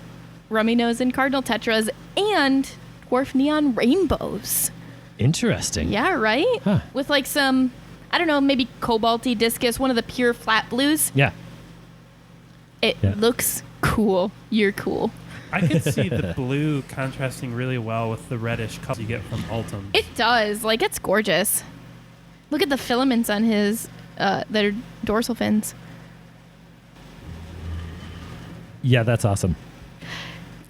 Rummy Nose and Cardinal Tetras, and Dwarf Neon Rainbows. Interesting. Yeah, right? Huh. With like some, I don't know, maybe Cobalty Discus, one of the pure flat blues. Yeah. It Yeah. looks cool. You're cool. I could see the blue contrasting really well with the reddish color you get from Ultim. It does. Like, it's gorgeous. Look at the filaments on his, that are dorsal fins. Yeah, that's awesome.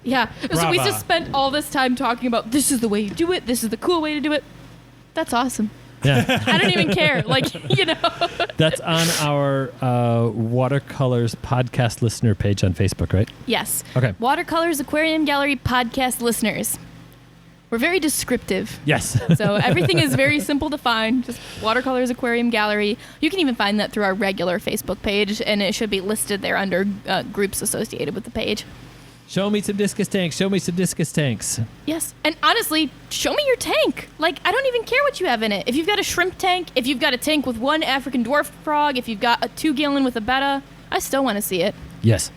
Yeah. So we Brava. just spent all this time talking about this is the way you do it. This is the cool way to do it. That's awesome. Yeah. I don't even care. Like, you know. That's on our Watercolors podcast listener page on Facebook, right? Yes. Okay. Watercolors Aquarium Gallery podcast listeners. We're very descriptive. Yes. So everything is very simple to find. Just Watercolors Aquarium Gallery. You can even find that through our regular Facebook page, and it should be listed there under groups associated with the page. Show me some discus tanks. Show me some discus tanks. Yes. And honestly, show me your tank. Like, I don't even care what you have in it. If you've got a shrimp tank, if you've got a tank with one African dwarf frog, if you've got a 2-gallon with a betta, I still want to see it. Yes.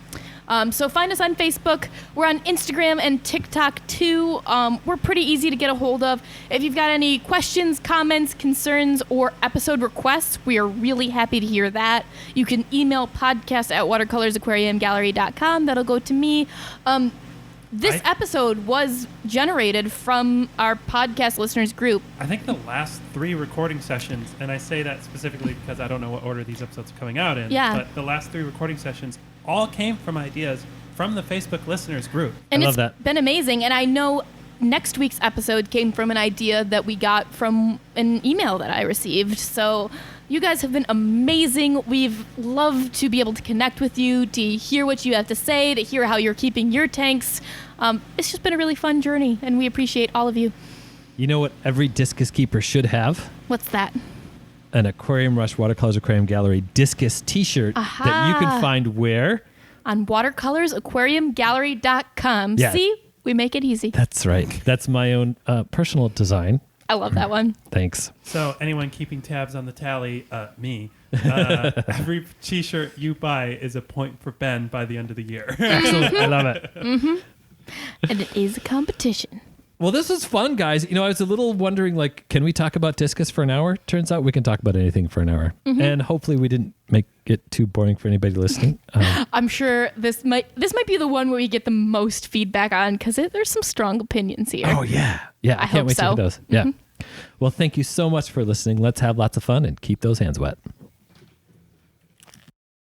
So find us on Facebook. We're on Instagram and TikTok too. We're pretty easy to get a hold of. If you've got any questions, comments, concerns, or episode requests, we are really happy to hear that. You can email podcast@watercolorsaquariumgallery.com. That'll go to me. This episode was generated from our podcast listeners group. I think the last 3 recording sessions, and I say that specifically because I don't know what order these episodes are coming out in, Yeah. but the last 3 recording sessions all came from ideas from the Facebook listeners group. And I love it's that. been amazing. And I know next week's episode came from an idea that we got from an email that I received. So you guys have been amazing. We've loved to be able to connect with you, to hear what you have to say, to hear how you're keeping your tanks. It's just been a really fun journey, and we appreciate all of you. You know what every discus keeper should have? What's that? An Aquarium Rush Watercolors Aquarium Gallery Discus t-shirt that you can find where? On watercolorsaquariumgallery.com. Yeah. See? We make it easy. That's right. That's my own personal design. I love that one. Thanks. So anyone keeping tabs on the tally, me, every t-shirt you buy is a point for Ben by the end of the year. Excellent. I love it. Mm-hmm. And it is a competition. Well, this was fun, guys. You know, I was a little wondering, like, can we talk about discus for an hour? Turns out we can talk about anything for an hour. Mm-hmm. And hopefully we didn't make it too boring for anybody listening. I'm sure this might be the one where we get the most feedback on, because there's some strong opinions here. Oh, yeah. Yeah, I can't hope wait to so. hear those. Yeah. Well, thank you so much for listening. Let's have lots of fun and keep those hands wet.